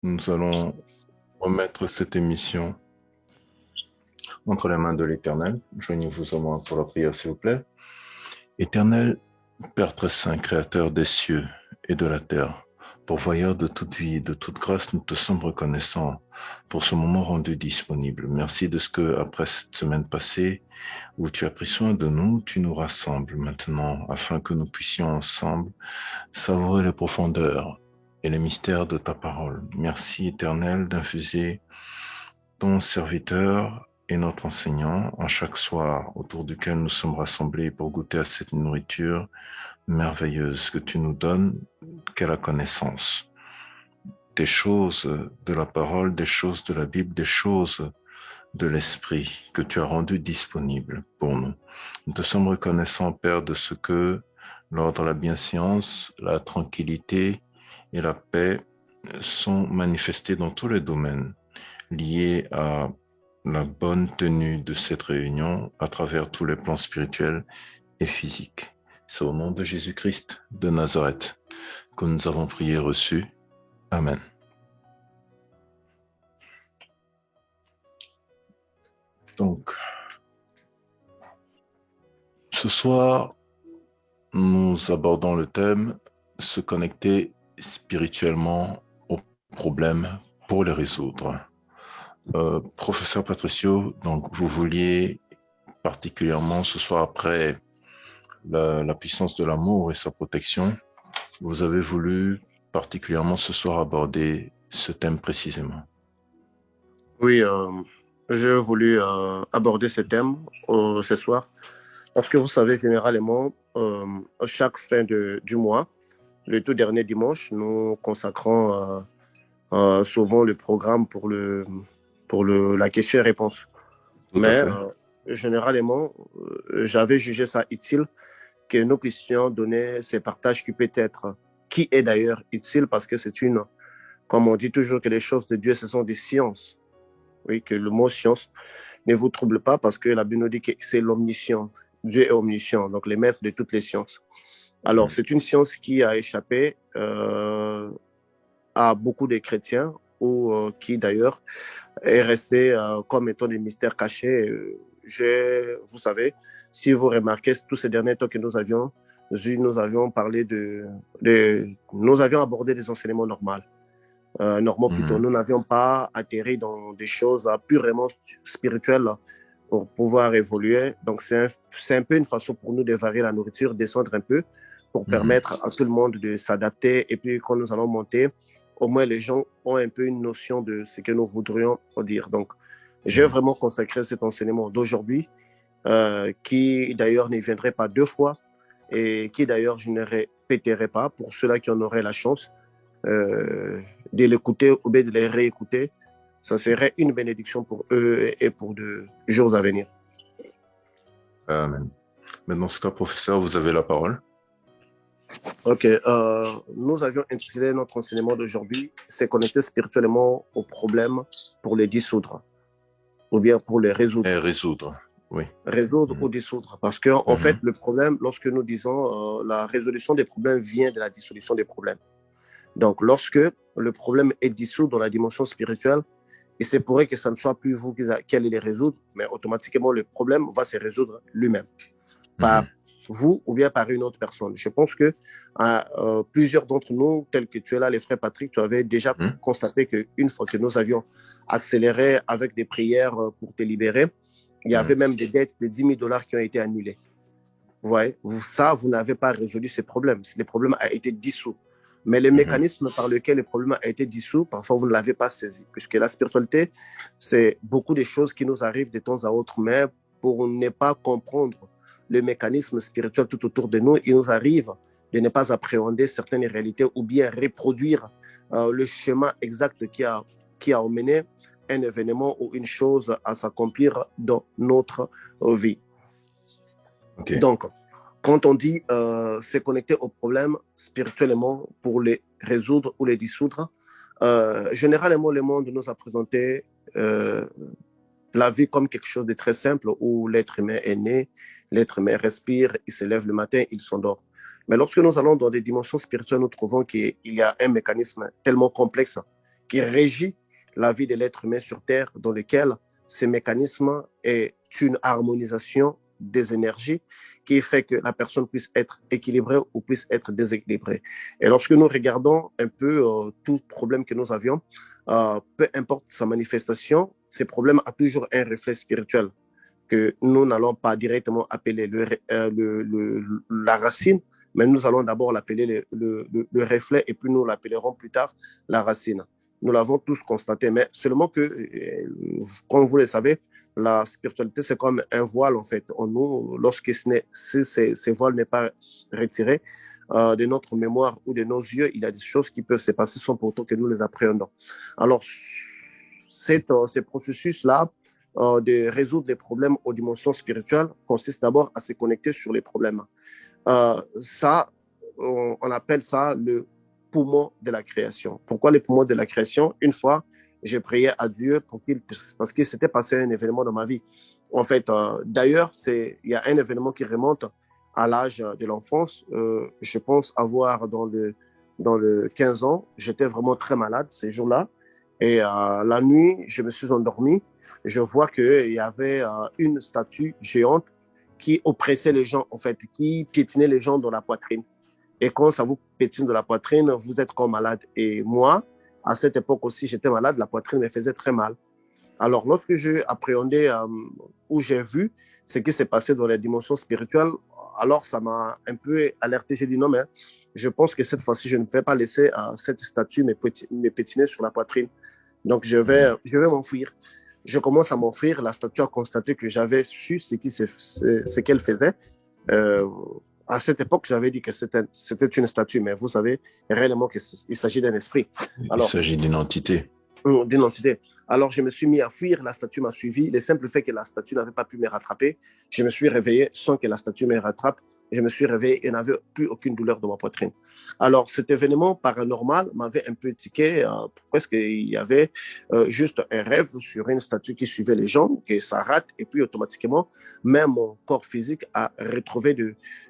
Nous allons remettre cette émission entre les mains de l'Éternel. Joignez-vous à moi pour la prière, s'il vous plaît. Éternel, Père très saint, Créateur des cieux et de la terre, pourvoyeur de toute vie et de toute grâce, nous te sommes reconnaissants pour ce moment rendu disponible. Merci de ce que, après cette semaine passée, où tu as pris soin de nous, tu nous rassembles maintenant afin que nous puissions ensemble savourer les profondeurs et les mystères de ta parole. Merci éternel d'infuser ton serviteur et notre enseignant en chaque soir autour duquel nous sommes rassemblés pour goûter à cette nourriture merveilleuse que tu nous donnes, qu'est la connaissance des choses de la parole, des choses de la Bible, des choses de l'Esprit que tu as rendues disponibles pour nous. Nous te sommes reconnaissants, Père, de ce que l'ordre, la bienséance, la tranquillité et la paix sont manifestés dans tous les domaines liés à la bonne tenue de cette réunion à travers tous les plans spirituels et physiques. C'est au nom de Jésus-Christ de Nazareth que nous avons prié et reçu. Amen. Donc, ce soir, nous abordons le thème se connecter spirituellement aux problèmes pour les résoudre. Professeur Patricio, donc vous vouliez particulièrement ce soir après la puissance de l'amour et sa protection, vous avez voulu particulièrement ce soir aborder ce thème précisément. Oui, j'ai voulu aborder ce thème ce soir parce que vous savez, généralement, chaque fin du mois, le tout dernier dimanche, nous consacrons souvent le programme pour la question-réponse. Tout à Mais fait. généralement, j'avais jugé ça utile que nous puissions donner ces partages qui est d'ailleurs utile parce que comme on dit toujours que les choses de Dieu, ce sont des sciences. Oui, que le mot science ne vous trouble pas parce que la Bible nous dit que c'est l'omniscient. Dieu est omniscient, donc les maîtres de toutes les sciences. Alors, c'est une science qui a échappé à beaucoup de chrétiens ou qui d'ailleurs est restée comme étant des mystères cachés. Vous savez, si vous remarquez tous ces derniers temps que nous avions parlé nous avions abordé des enseignements normaux plutôt. Mhm. Nous n'avions pas atterri dans des choses purement spirituelles pour pouvoir évoluer. Donc, c'est un peu une façon pour nous de varier la nourriture, descendre un peu pour Mhm. permettre à tout le monde de s'adapter. Et puis, quand nous allons monter, au moins les gens ont un peu une notion de ce que nous voudrions dire. Donc, j'ai Mhm. vraiment consacré cet enseignement d'aujourd'hui, qui d'ailleurs ne viendrait pas deux fois et qui d'ailleurs je ne répéterai pas pour ceux-là qui en auraient la chance euh, de l'écouter ou bien de les réécouter. Ça serait une bénédiction pour eux et pour de jours à venir. Amen. Maintenant, ce cas, professeur, vous avez la parole. Ok, nous avions intitulé notre enseignement d'aujourd'hui, c'est connecter spirituellement aux problèmes pour les dissoudre ou bien pour les Et résoudre. résoudre. Oui. Résoudre ou Mhm. dissoudre. Parce que, en fait, Mhm. le problème, lorsque nous disons la résolution des problèmes vient de la dissolution des problèmes. Donc, lorsque le problème est dissous dans la dimension spirituelle, il se pourrait que ça ne soit plus vous qui allez les résoudre, mais automatiquement, le problème va se résoudre lui-même, par Mhm. vous ou bien par une autre personne. Je pense que plusieurs d'entre nous, tels que tu es là, les frères Patrick, tu avais déjà Mhm. constaté qu'une fois que nous avions accéléré avec des prières pour te libérer, il y avait Mhm. même des dettes de 10 000 dollars qui ont été annulées. Vous voyez, vous n'avez pas résolu ces problèmes. Les problèmes ont été dissous. Mais le Mhm. mécanisme par lequel le problème a été dissous, parfois vous ne l'avez pas saisi. Puisque la spiritualité, c'est beaucoup de choses qui nous arrivent de temps à autre. Mais pour ne pas comprendre le mécanisme spirituel tout autour de nous, il nous arrive de ne pas appréhender certaines réalités ou bien reproduire le schéma exact qui a amené un événement ou une chose à s'accomplir dans notre vie. Ok. Donc, quand on dit se connecter aux problèmes spirituellement pour les résoudre ou les dissoudre, généralement, le monde nous a présenté euh, la vie comme quelque chose de très simple où l'être humain est né, l'être humain respire, il se lève le matin, il s'endort. Mais lorsque nous allons dans des dimensions spirituelles, nous trouvons qu'il y a un mécanisme tellement complexe qui régit la vie de l'être humain sur Terre, dans lequel ce mécanisme est une harmonisation des énergies qui fait que la personne puisse être équilibrée ou puisse être déséquilibrée. Et lorsque nous regardons un peu tout problème que nous avions, peu importe sa manifestation, ces problèmes ont toujours un reflet spirituel que nous n'allons pas directement appeler la racine, mais nous allons d'abord l'appeler le reflet et puis nous l'appellerons plus tard la racine. Nous l'avons tous constaté, mais seulement que, comme vous le savez, la spiritualité, c'est comme un voile, en fait. En nous, lorsque ce voile n'est pas retiré de notre mémoire ou de nos yeux, il y a des choses qui peuvent se passer sans pourtant que nous les appréhendons. Alors, ces processus-là, de résoudre les problèmes aux dimensions spirituelles consiste d'abord à se connecter sur les problèmes. Ça, on appelle ça le poumon de la création. Pourquoi le poumon de la création? Une fois, j'ai prié à Dieu parce qu'il s'était passé un événement dans ma vie. En fait, d'ailleurs, il y a un événement qui remonte à l'âge de l'enfance. Je pense avoir dans le 15 ans, j'étais vraiment très malade ces jours-là. Et la nuit, je me suis endormi. Je vois qu'il y avait une statue géante qui oppressait les gens, en fait, qui piétinait les gens dans la poitrine. Et quand ça vous pétine de la poitrine, vous êtes comme malade. Et moi, à cette époque aussi, j'étais malade, la poitrine me faisait très mal. Alors, lorsque j'ai appréhendé ou j'ai vu ce qui s'est passé dans les dimensions spirituelles, alors ça m'a un peu alerté. J'ai dit non, mais je pense que cette fois-ci, je ne vais pas laisser cette statue me pétiner sur la poitrine. Donc, je vais m'enfuir. Je commence à m'enfuir. La statue a constaté que j'avais su ce qu'elle faisait. À cette époque, j'avais dit que c'était une statue, mais vous savez réellement qu'il s'agit d'un esprit. Alors, il s'agit d'une entité. D'une entité. Alors, je me suis mis à fuir, la statue m'a suivi. Le simple fait que la statue n'avait pas pu me rattraper, je me suis réveillé sans que la statue me rattrape. Je me suis réveillé et n'avais plus aucune douleur dans ma poitrine. Alors, cet événement paranormal m'avait un peu tiqué. Pourquoi est-ce qu'il y avait juste un rêve sur une statue qui suivait les gens, que ça rate, et puis automatiquement, même mon corps physique a retrouvé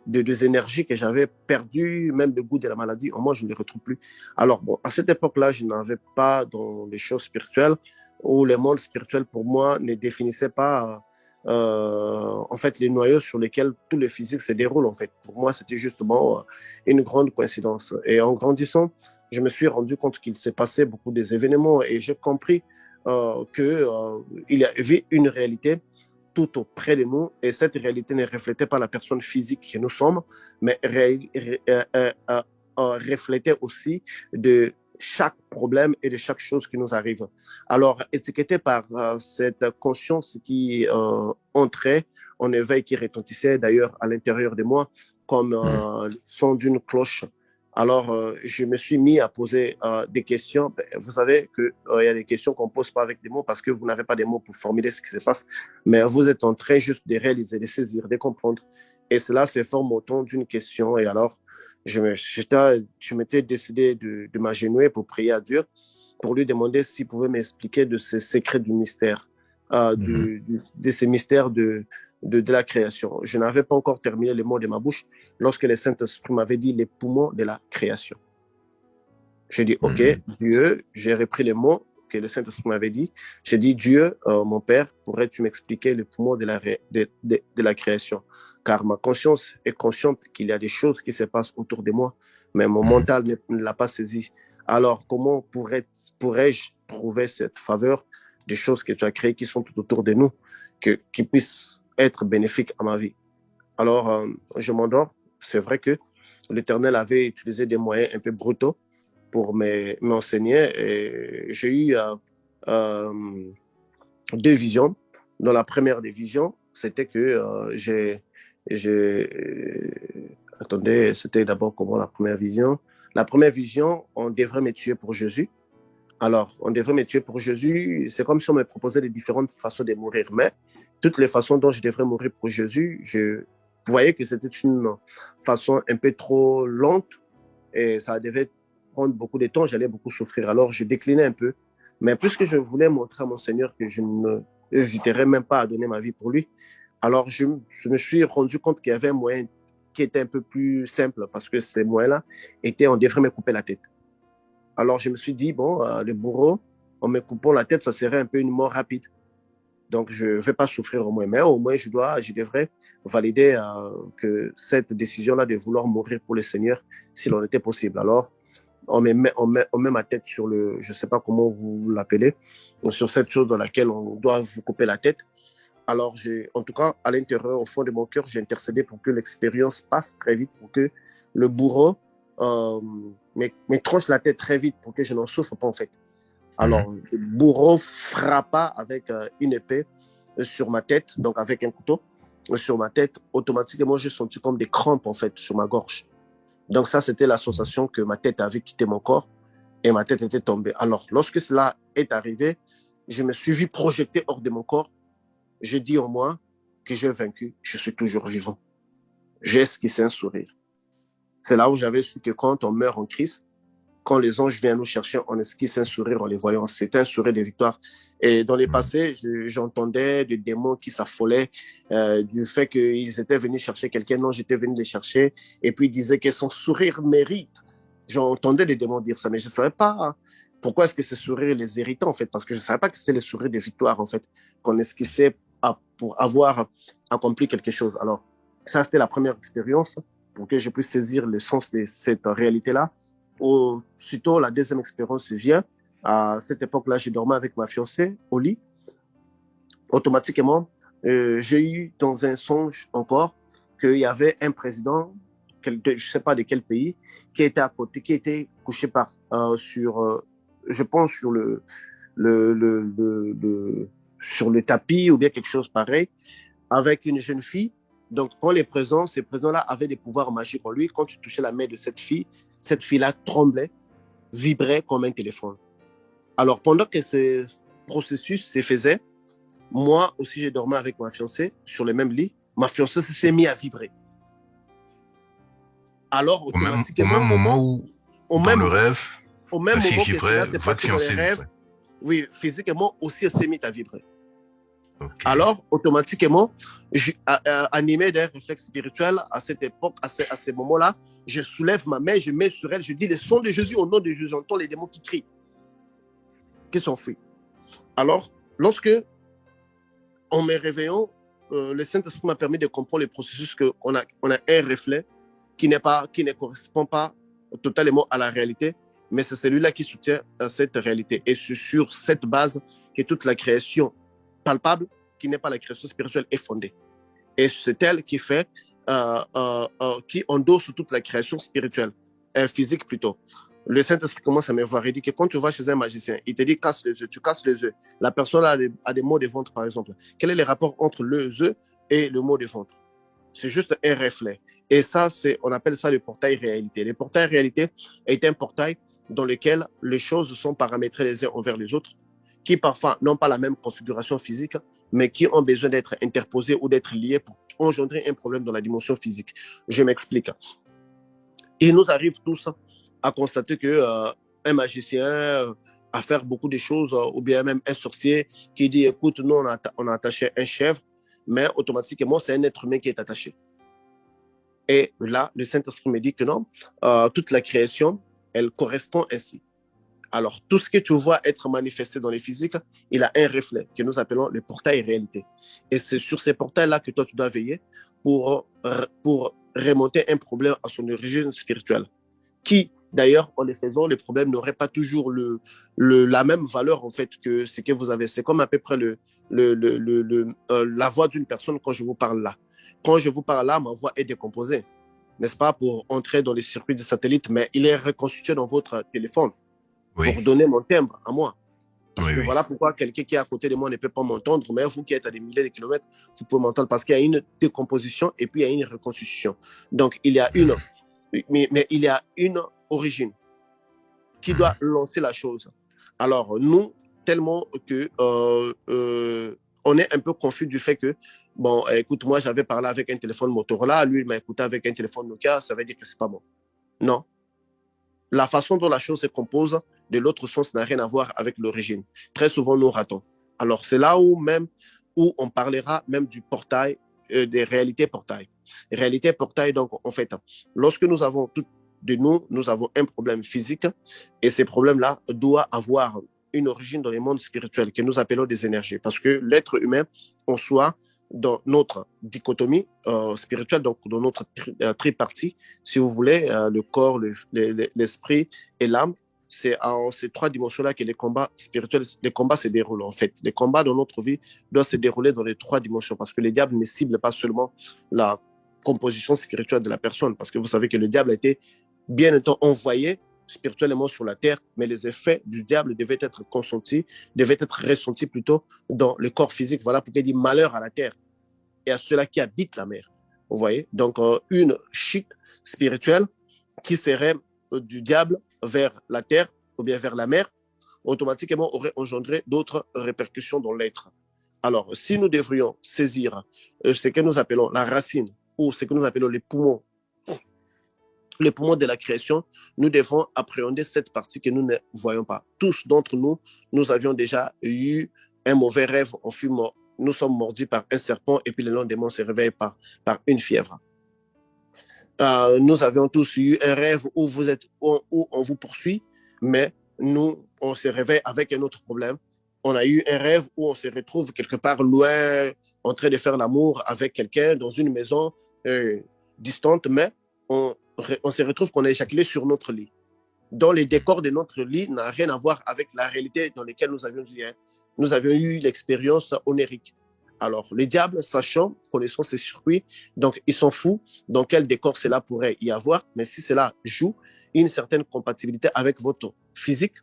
des énergies que j'avais perdues, même le goût de la maladie. Moi, je ne les retrouve plus. Alors, bon, à cette époque-là, je n'avais pas dans les choses spirituelles, où le monde spirituel, pour moi, ne définissait pas en fait, les noyaux sur lesquels tout le physique se déroule, en fait. Pour moi, c'était justement une grande coïncidence. Et en grandissant, je me suis rendu compte qu'il s'est passé beaucoup des événements et j'ai compris qu'il y avait une réalité tout auprès de nous et cette réalité ne reflétait pas la personne physique que nous sommes, mais reflétait aussi de chaque problème et de chaque chose qui nous arrive. Alors, étiqueté par cette conscience qui entrait en éveil, qui retentissait d'ailleurs à l'intérieur de moi comme le son d'une cloche. Alors, je me suis mis à poser des questions. Vous savez qu'il y a des questions qu'on ne pose pas avec des mots parce que vous n'avez pas des mots pour formuler ce qui se passe, mais vous êtes en train juste de réaliser, de saisir, de comprendre. Et cela se forme autour d'une question. Et alors, je m'étais décidé de m'agenouiller pour prier à Dieu, pour lui demander s'il pouvait m'expliquer de ces secrets du mystère, de ces mystères de la création. Je n'avais pas encore terminé les mots de ma bouche lorsque le Saint-Esprit m'avait dit les poumons de la création. J'ai dit, OK, Dieu, j'ai repris les mots que le Saint-Esprit m'avait dit. J'ai dit, Dieu, mon Père, pourrais-tu m'expliquer les poumons de la création? Car ma conscience est consciente qu'il y a des choses qui se passent autour de moi, mais mon mental ne l'a pas saisi. Alors, comment pourrais-je trouver cette faveur des choses que tu as créées qui sont tout autour de nous, qui puissent être bénéfiques à ma vie? Alors, je m'endors. C'est vrai que l'Éternel avait utilisé des moyens un peu brutaux pour m'enseigner. Et j'ai eu deux visions. Dans la première des visions, c'était que Attendez, c'était d'abord comment la première vision? La première vision, on devrait me tuer pour Jésus. Alors, on devrait me tuer pour Jésus. C'est comme si on me proposait des différentes façons de mourir. Mais toutes les façons dont je devrais mourir pour Jésus, je voyais que c'était une façon un peu trop lente et ça devait prendre beaucoup de temps. J'allais beaucoup souffrir. Alors, je déclinais un peu. Mais puisque je voulais montrer à mon Seigneur que je n'hésiterais même pas à donner ma vie pour lui, alors je me suis rendu compte qu'il y avait un moyen qui était un peu plus simple parce que ces moyens-là étaient on devrait me couper la tête. Alors, je me suis dit, bon, le bourreau, en me coupant la tête, ça serait un peu une mort rapide. Donc, je ne vais pas souffrir au moins, mais au moins, je devrais valider que cette décision-là de vouloir mourir pour le Seigneur, s'il en était possible. Alors, on met ma tête sur le, je ne sais pas comment vous l'appelez, sur cette chose dans laquelle on doit vous couper la tête. Alors, en tout cas, à l'intérieur, au fond de mon cœur, j'ai intercédé pour que l'expérience passe très vite, pour que le bourreau me tranche la tête très vite, pour que je n'en souffre pas, en fait. Alors, le bourreau frappa avec une épée sur ma tête, donc avec un couteau sur ma tête. Automatiquement, j'ai senti comme des crampes, en fait, sur ma gorge. Donc, ça, c'était la sensation que ma tête avait quitté mon corps et ma tête était tombée. Alors, lorsque cela est arrivé, je me suis vu projeté hors de mon corps. Je dis en moi que j'ai vaincu, je suis toujours vivant. J'ai esquissé un sourire. C'est là où j'avais su que quand on meurt en Christ, quand les anges viennent nous chercher, on esquisse un sourire en les voyant. C'est un sourire de victoire. Et dans les passés, j'entendais des démons qui s'affolaient du fait qu'ils étaient venus chercher quelqu'un. Non, j'étais venu les chercher. Et puis ils disaient que son sourire mérite. J'entendais les démons dire ça, mais je ne savais pas pourquoi est-ce que ce sourire les irritait, en fait. Parce que je ne savais pas que c'était le sourire de victoire, en fait, qu'on esquissait pour avoir accompli quelque chose. Alors, ça, c'était la première expérience pour que je puisse saisir le sens de cette réalité-là. Aussitôt, la deuxième expérience vient. À cette époque-là, je dormais avec ma fiancée au lit. Automatiquement, j'ai eu dans un songe encore qu'il y avait un président, je ne sais pas de quel pays, qui était à côté, qui était couché sur, je pense, sur sur le tapis ou bien quelque chose pareil, avec une jeune fille. Donc, quand ces présidents-là avaient des pouvoirs magiques en lui, quand tu touchais la main de cette fille-là tremblait, vibrait comme un téléphone. Alors, pendant que ce processus se faisait, moi aussi, j'ai dormi avec ma fiancée sur le même lit. Ma fiancée s'est mise à vibrer. Alors, automatiquement, au même moment où, dans le rêve, au même moment que vibrait, cela s'est passé dans les rêves, oui, physiquement aussi, elle s'est mise à vibrer. Okay. Alors, automatiquement, animé d'un réflexe spirituel à cette époque, à ce moment-là, je soulève ma main, je mets sur elle, je dis le sang de Jésus, au nom de Jésus, j'entends les démons qui crient, qui s'enfuient. Alors, lorsque, en me réveillant, le Saint-Esprit m'a permis de comprendre le processus qu'on a un reflet qui ne correspond pas totalement à la réalité, mais c'est celui-là qui soutient cette réalité. Et c'est sur cette base que toute la création palpable, qui n'est pas la création spirituelle, est fondée. Et c'est elle qui fait, qui endosse toute la création spirituelle, physique plutôt. Le Saint-Esprit commence à me voir. Il dit que quand tu vas chez un magicien, il te dit casse les œufs, tu casses les œufs. La personne a des maux de ventre, par exemple. Quel est le rapport entre les œufs et le mot de ventre? C'est juste un reflet. Et ça, on appelle ça le portail réalité. Le portail réalité est un portail dans lequel les choses sont paramétrées les uns envers les autres, qui parfois n'ont pas la même configuration physique, mais qui ont besoin d'être interposés ou d'être liés pour engendrer un problème dans la dimension physique. Je m'explique. Il nous arrive tous à constater qu'un magicien à faire beaucoup de choses, ou bien même un sorcier qui dit, écoute, nous, on a attaché un chèvre, mais automatiquement, c'est un être humain qui est attaché. Et là, le Saint-Esprit me dit que non, toute la création, elle correspond ainsi. Alors, tout ce que tu vois être manifesté dans les physiques, il a un reflet que nous appelons le portail réalité. Et c'est sur ces portails-là que toi, tu dois veiller pour remonter un problème à son origine spirituelle. Qui, d'ailleurs, en les faisant, le problème n'aurait pas toujours la même valeur, en fait, que ce que vous avez. C'est comme à peu près la voix d'une personne quand je vous parle là. Quand je vous parle là, ma voix est décomposée, n'est-ce pas, pour entrer dans les circuits de satellite, mais il est reconstitué dans votre téléphone. Oui. Pour donner mon timbre à moi. Parce que voilà pourquoi quelqu'un qui est à côté de moi ne peut pas m'entendre, mais vous qui êtes à des milliers de kilomètres, vous pouvez m'entendre parce qu'il y a une décomposition et puis il y a une reconstitution. Donc il y a mais il y a une origine qui doit lancer la chose. Alors nous, tellement que on est un peu confus du fait que, bon, écoute, moi j'avais parlé avec un téléphone Motorola, lui il m'a écouté avec un téléphone Nokia, ça veut dire que c'est pas bon. Non. La façon dont la chose se compose de l'autre sens n'a rien à voir avec l'origine. Très souvent, nous ratons. Alors, c'est là où on parlera même du portail, des réalités portail. Réalité portail, donc, en fait, lorsque nous avons de nous, nous avons un problème physique et ces problèmes-là doivent avoir une origine dans les mondes spirituels que nous appelons des énergies. Parce que l'être humain en soi, dans notre dichotomie spirituelle, donc dans notre tripartie, si vous voulez, le corps, l'esprit et l'âme, c'est en ces trois dimensions-là que les combats spirituels, les combats se déroulent en fait. Les combats dans notre vie doivent se dérouler dans les trois dimensions parce que le diable ne cible pas seulement la composition spirituelle de la personne, parce que vous savez que le diable a été bien longtemps envoyé spirituellement sur la terre, mais les effets du diable devaient être ressentis plutôt dans le corps physique. Voilà pourquoi il dit malheur à la terre et à ceux-là qui habitent la mer. Vous voyez, donc une chute spirituelle qui serait du diable vers la terre ou bien vers la mer, automatiquement aurait engendré d'autres répercussions dans l'être. Alors, si nous devrions saisir ce que nous appelons la racine ou ce que nous appelons les poumons de la création, nous devons appréhender cette partie que nous ne voyons pas. Tous d'entre nous, nous avions déjà eu un mauvais rêve. Nous sommes mordus par un serpent et puis le lendemain, se réveille par une fièvre. Nous avions tous eu un rêve où on vous poursuit, mais on se réveille avec un autre problème. On a eu un rêve où on se retrouve quelque part loin, en train de faire l'amour avec quelqu'un dans une maison distante, mais on se retrouve qu'on a éjaculé sur notre lit. Dont les décors de notre lit n'a rien à voir avec la réalité dans laquelle nous avions eu l'expérience onérique. Alors, les diables, connaissant ces circuits, donc ils s'en foutent dans quel décor cela pourrait y avoir, mais si cela joue une certaine compatibilité avec votre physique,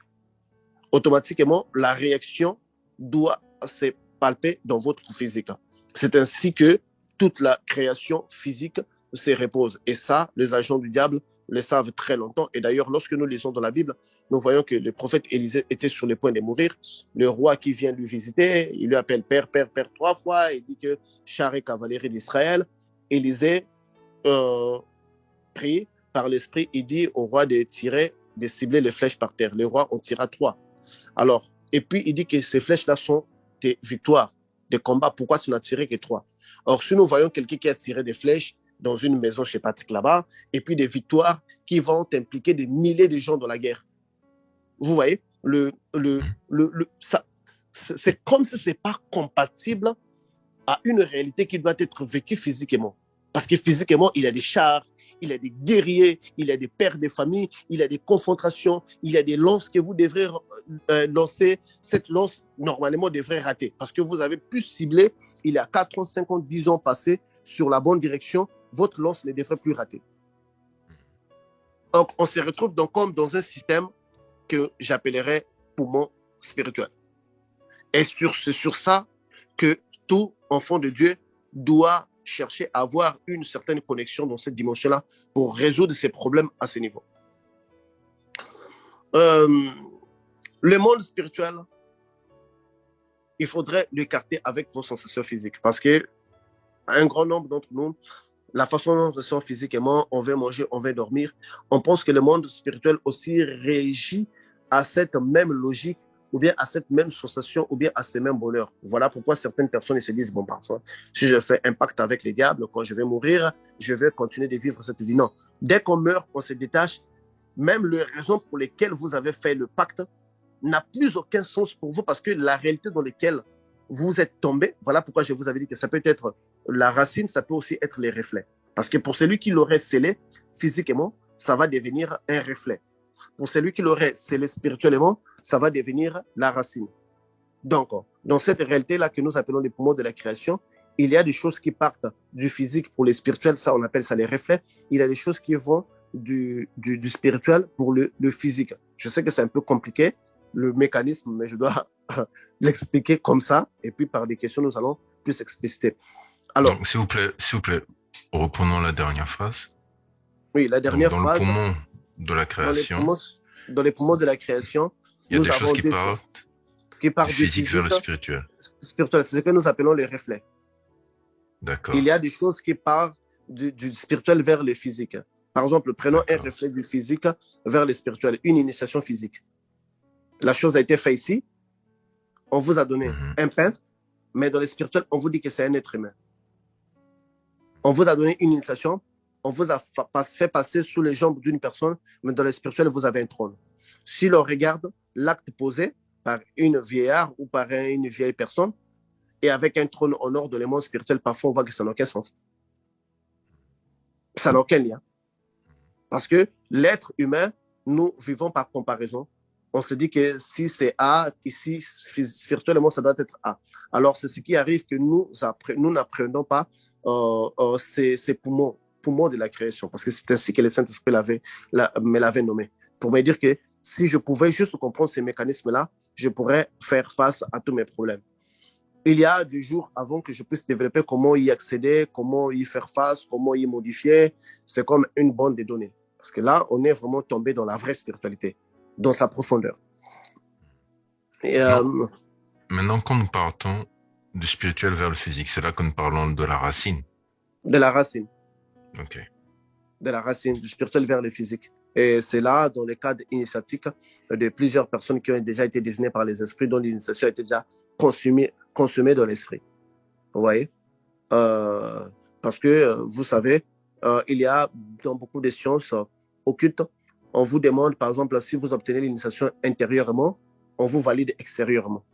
automatiquement, la réaction doit se palper dans votre physique. C'est ainsi que toute la création physique se repose. Et ça, les agents du diable le savent très longtemps. Et d'ailleurs, lorsque nous lisons dans la Bible, nous voyons que le prophète Élisée était sur le point de mourir. Le roi qui vient lui visiter, il lui appelle Père, Père, Père 3 fois. Il dit que chars et cavalerie d'Israël. Élisée prie par l'esprit. Il dit au roi de cibler les flèches par terre. Le roi en tira 3. Alors, et puis il dit que ces flèches-là sont des victoires, des combats. Pourquoi tu n'as tiré que 3? Or, si nous voyons quelqu'un qui a tiré des flèches dans une maison chez Patrick là-bas, et puis des victoires qui vont impliquer des milliers de gens dans la guerre. Vous voyez, c'est comme si ce n'est pas compatible à une réalité qui doit être vécue physiquement. Parce que physiquement, il y a des chars, il y a des guerriers, il y a des pères de famille, il y a des confrontations, il y a des lances que vous devrez lancer. Cette lance, normalement, devrait rater. Parce que vous avez pu cibler, il y a 4 ans, 5 ans, 10 ans passés, sur la bonne direction, votre lance ne devrait plus rater. Donc, on se retrouve donc comme dans un système que j'appellerais poumon spirituel. Et c'est sur ça que tout enfant de Dieu doit chercher à avoir une certaine connexion dans cette dimension-là pour résoudre ses problèmes à ce niveau. Le monde spirituel, il faudrait l'écarter avec vos sensations physiques parce que un grand nombre d'entre nous, la façon dont on se sent physiquement, on veut manger, on veut dormir, on pense que le monde spirituel aussi réagit à cette même logique ou bien à cette même sensation ou bien à ce même bonheur. Voilà pourquoi certaines personnes se disent, bon, par exemple, si je fais un pacte avec les diables, quand je vais mourir, je vais continuer de vivre cette vie. Non. Dès qu'on meurt, on se détache. Même les raisons pour lesquelles vous avez fait le pacte n'a plus aucun sens pour vous parce que la réalité dans laquelle vous êtes tombé, voilà pourquoi je vous avais dit que ça peut être la racine, ça peut aussi être les reflets. Parce que pour celui qui l'aurait scellé physiquement, ça va devenir un reflet. Pour celui qui l'aurait scellé spirituellement, ça va devenir la racine. Donc, dans cette réalité-là que nous appelons les poumons de la création, il y a des choses qui partent du physique pour les spirituels, ça on appelle ça les reflets. Il y a des choses qui vont du spirituel pour le physique. Je sais que c'est un peu compliqué, le mécanisme, mais je dois l'expliquer comme ça, et puis par des questions, nous allons plus expliciter. Alors, donc, s'il vous plaît, reprenons la dernière phrase. Oui, la dernière phrase. Dans le poumon de la création. Dans les poumons de la création, il y a des choses qui partent du physique vers le spirituel. C'est ce que nous appelons les reflets. D'accord. Il y a des choses qui partent du spirituel vers le physique. Par exemple, prenons un reflet du physique vers le spirituel, une initiation physique. La chose a été faite ici, on vous a donné un pain, mais dans le spirituel, on vous dit que c'est un être humain. On vous a donné une initiation, on vous a fait passer sous les jambes d'une personne, mais dans le spirituel, vous avez un trône. Si l'on regarde l'acte posé par une vieillard ou par une vieille personne, et avec un trône en or de le monde spirituel, parfois on voit que ça n'a aucun sens. Ça n'a aucun lien. Parce que l'être humain, nous vivons par comparaison. On se dit que si c'est A, ici, spirituellement, ça doit être A. Alors, c'est ce qui arrive que nous n'apprenons pas ces poumons de la création. Parce que c'est ainsi que le Saint-Esprit me l'avait nommé. Pour me dire que si je pouvais juste comprendre ces mécanismes-là, je pourrais faire face à tous mes problèmes. Il y a des jours avant que je puisse développer comment y accéder, comment y faire face, comment y modifier. C'est comme une bande de données. Parce que là, on est vraiment tombé dans la vraie spiritualité, dans sa profondeur. Et, maintenant, quand nous partons du spirituel vers le physique, c'est là que nous parlons de la racine. De la racine. Ok. De la racine, du spirituel vers le physique. Et c'est là, dans le cadre initiatique, de plusieurs personnes qui ont déjà été désignées par les esprits, dont l'initiation a été déjà consumée dans l'esprit. Vous voyez parce que, vous savez, il y a dans beaucoup de sciences occultes, on vous demande, par exemple, si vous obtenez l'initiation intérieurement, on vous valide extérieurement.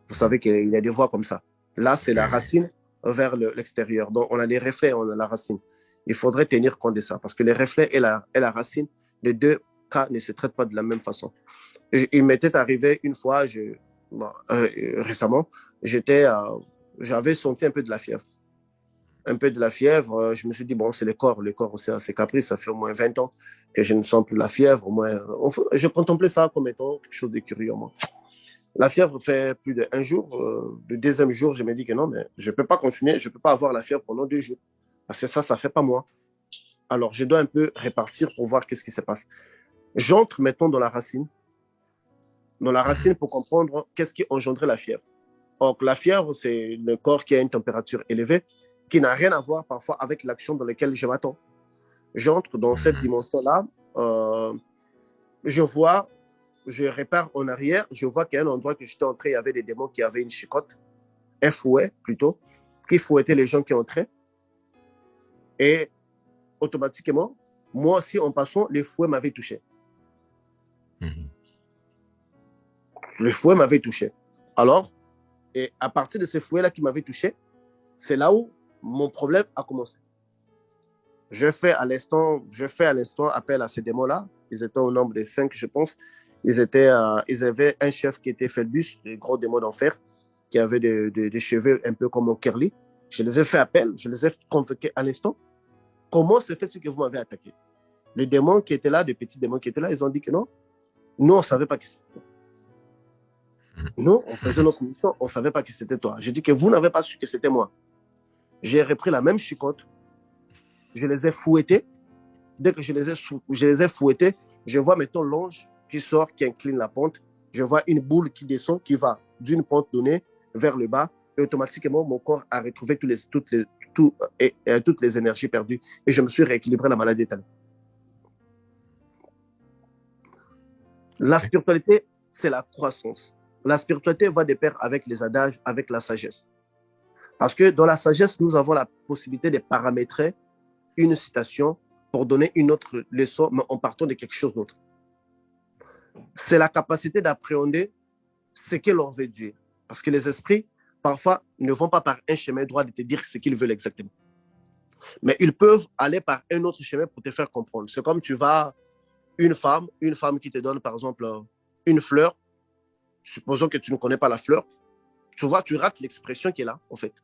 Vous savez qu'il y a des voies comme ça. Là, c'est la racine vers l'extérieur. Donc, on a les reflets, on a la racine. Il faudrait tenir compte de ça, parce que les reflets et la racine, les deux cas ne se traitent pas de la même façon. Il m'était arrivé une fois, récemment, j'avais senti un peu de la fièvre. Un peu de la fièvre, je me suis dit, bon, c'est le corps aussi, c'est caprice, ça fait au moins 20 ans que je ne sens plus la fièvre, au moins, je contemplais ça comme étant quelque chose de curieux, moi. La fièvre fait plus d'un jour, le deuxième jour, je me dis que non, mais je ne peux pas continuer, je ne peux pas avoir la fièvre pendant 2 jours, parce que ça ne fait pas moi. Alors, je dois un peu répartir pour voir qu'est-ce qui se passe. J'entre maintenant dans la racine pour comprendre qu'est-ce qui engendrait la fièvre. Or, la fièvre, c'est le corps qui a une température élevée, qui n'a rien à voir parfois avec l'action dans laquelle je m'attends. J'entre dans cette dimension-là, je répare en arrière, je vois qu'à un endroit que j'étais entré, il y avait des démons qui avaient une chicotte, un fouet plutôt, qui fouettait les gens qui entraient. Et automatiquement, moi aussi, en passant, les fouets m'avaient touché. Le fouet m'avait touché. Alors, et à partir de ce fouet-là qui m'avait touché, c'est là où mon problème a commencé. Je fais à l'instant appel à ces démons-là. Ils étaient au nombre de 5, je pense. Ils avaient un chef qui était Phébus, le gros démon d'enfer, qui avait des cheveux un peu comme un curly. Je les ai fait appel, je les ai convoqués à l'instant. Comment se fait-il que vous m'avez attaqué? Les démons qui étaient là, les petits démons qui étaient là, ils ont dit que non. Nous, on ne savait pas qui c'était. Nous, on faisait notre mission, on ne savait pas qui c'était toi. J'ai dit que vous n'avez pas su que c'était moi. J'ai repris la même chicotte, je les ai fouettés. Dès que je les ai fouettés, je vois maintenant l'ange qui sort, qui incline la pente. Je vois une boule qui descend, qui va d'une pente donnée vers le bas. Et automatiquement, mon corps a retrouvé toutes les énergies perdues. Et je me suis rééquilibré, la maladie est allée. La spiritualité, c'est la croissance. La spiritualité va de pair avec les adages, avec la sagesse. Parce que dans la sagesse, nous avons la possibilité de paramétrer une citation pour donner une autre leçon, mais en partant de quelque chose d'autre. C'est la capacité d'appréhender ce que l'on veut dire. Parce que les esprits, parfois, ne vont pas par un chemin droit de te dire ce qu'ils veulent exactement. Mais ils peuvent aller par un autre chemin pour te faire comprendre. C'est comme tu vas, une femme qui te donne, par exemple, une fleur. Supposons que tu ne connais pas la fleur. Tu vois, tu rates l'expression qui est là, en fait.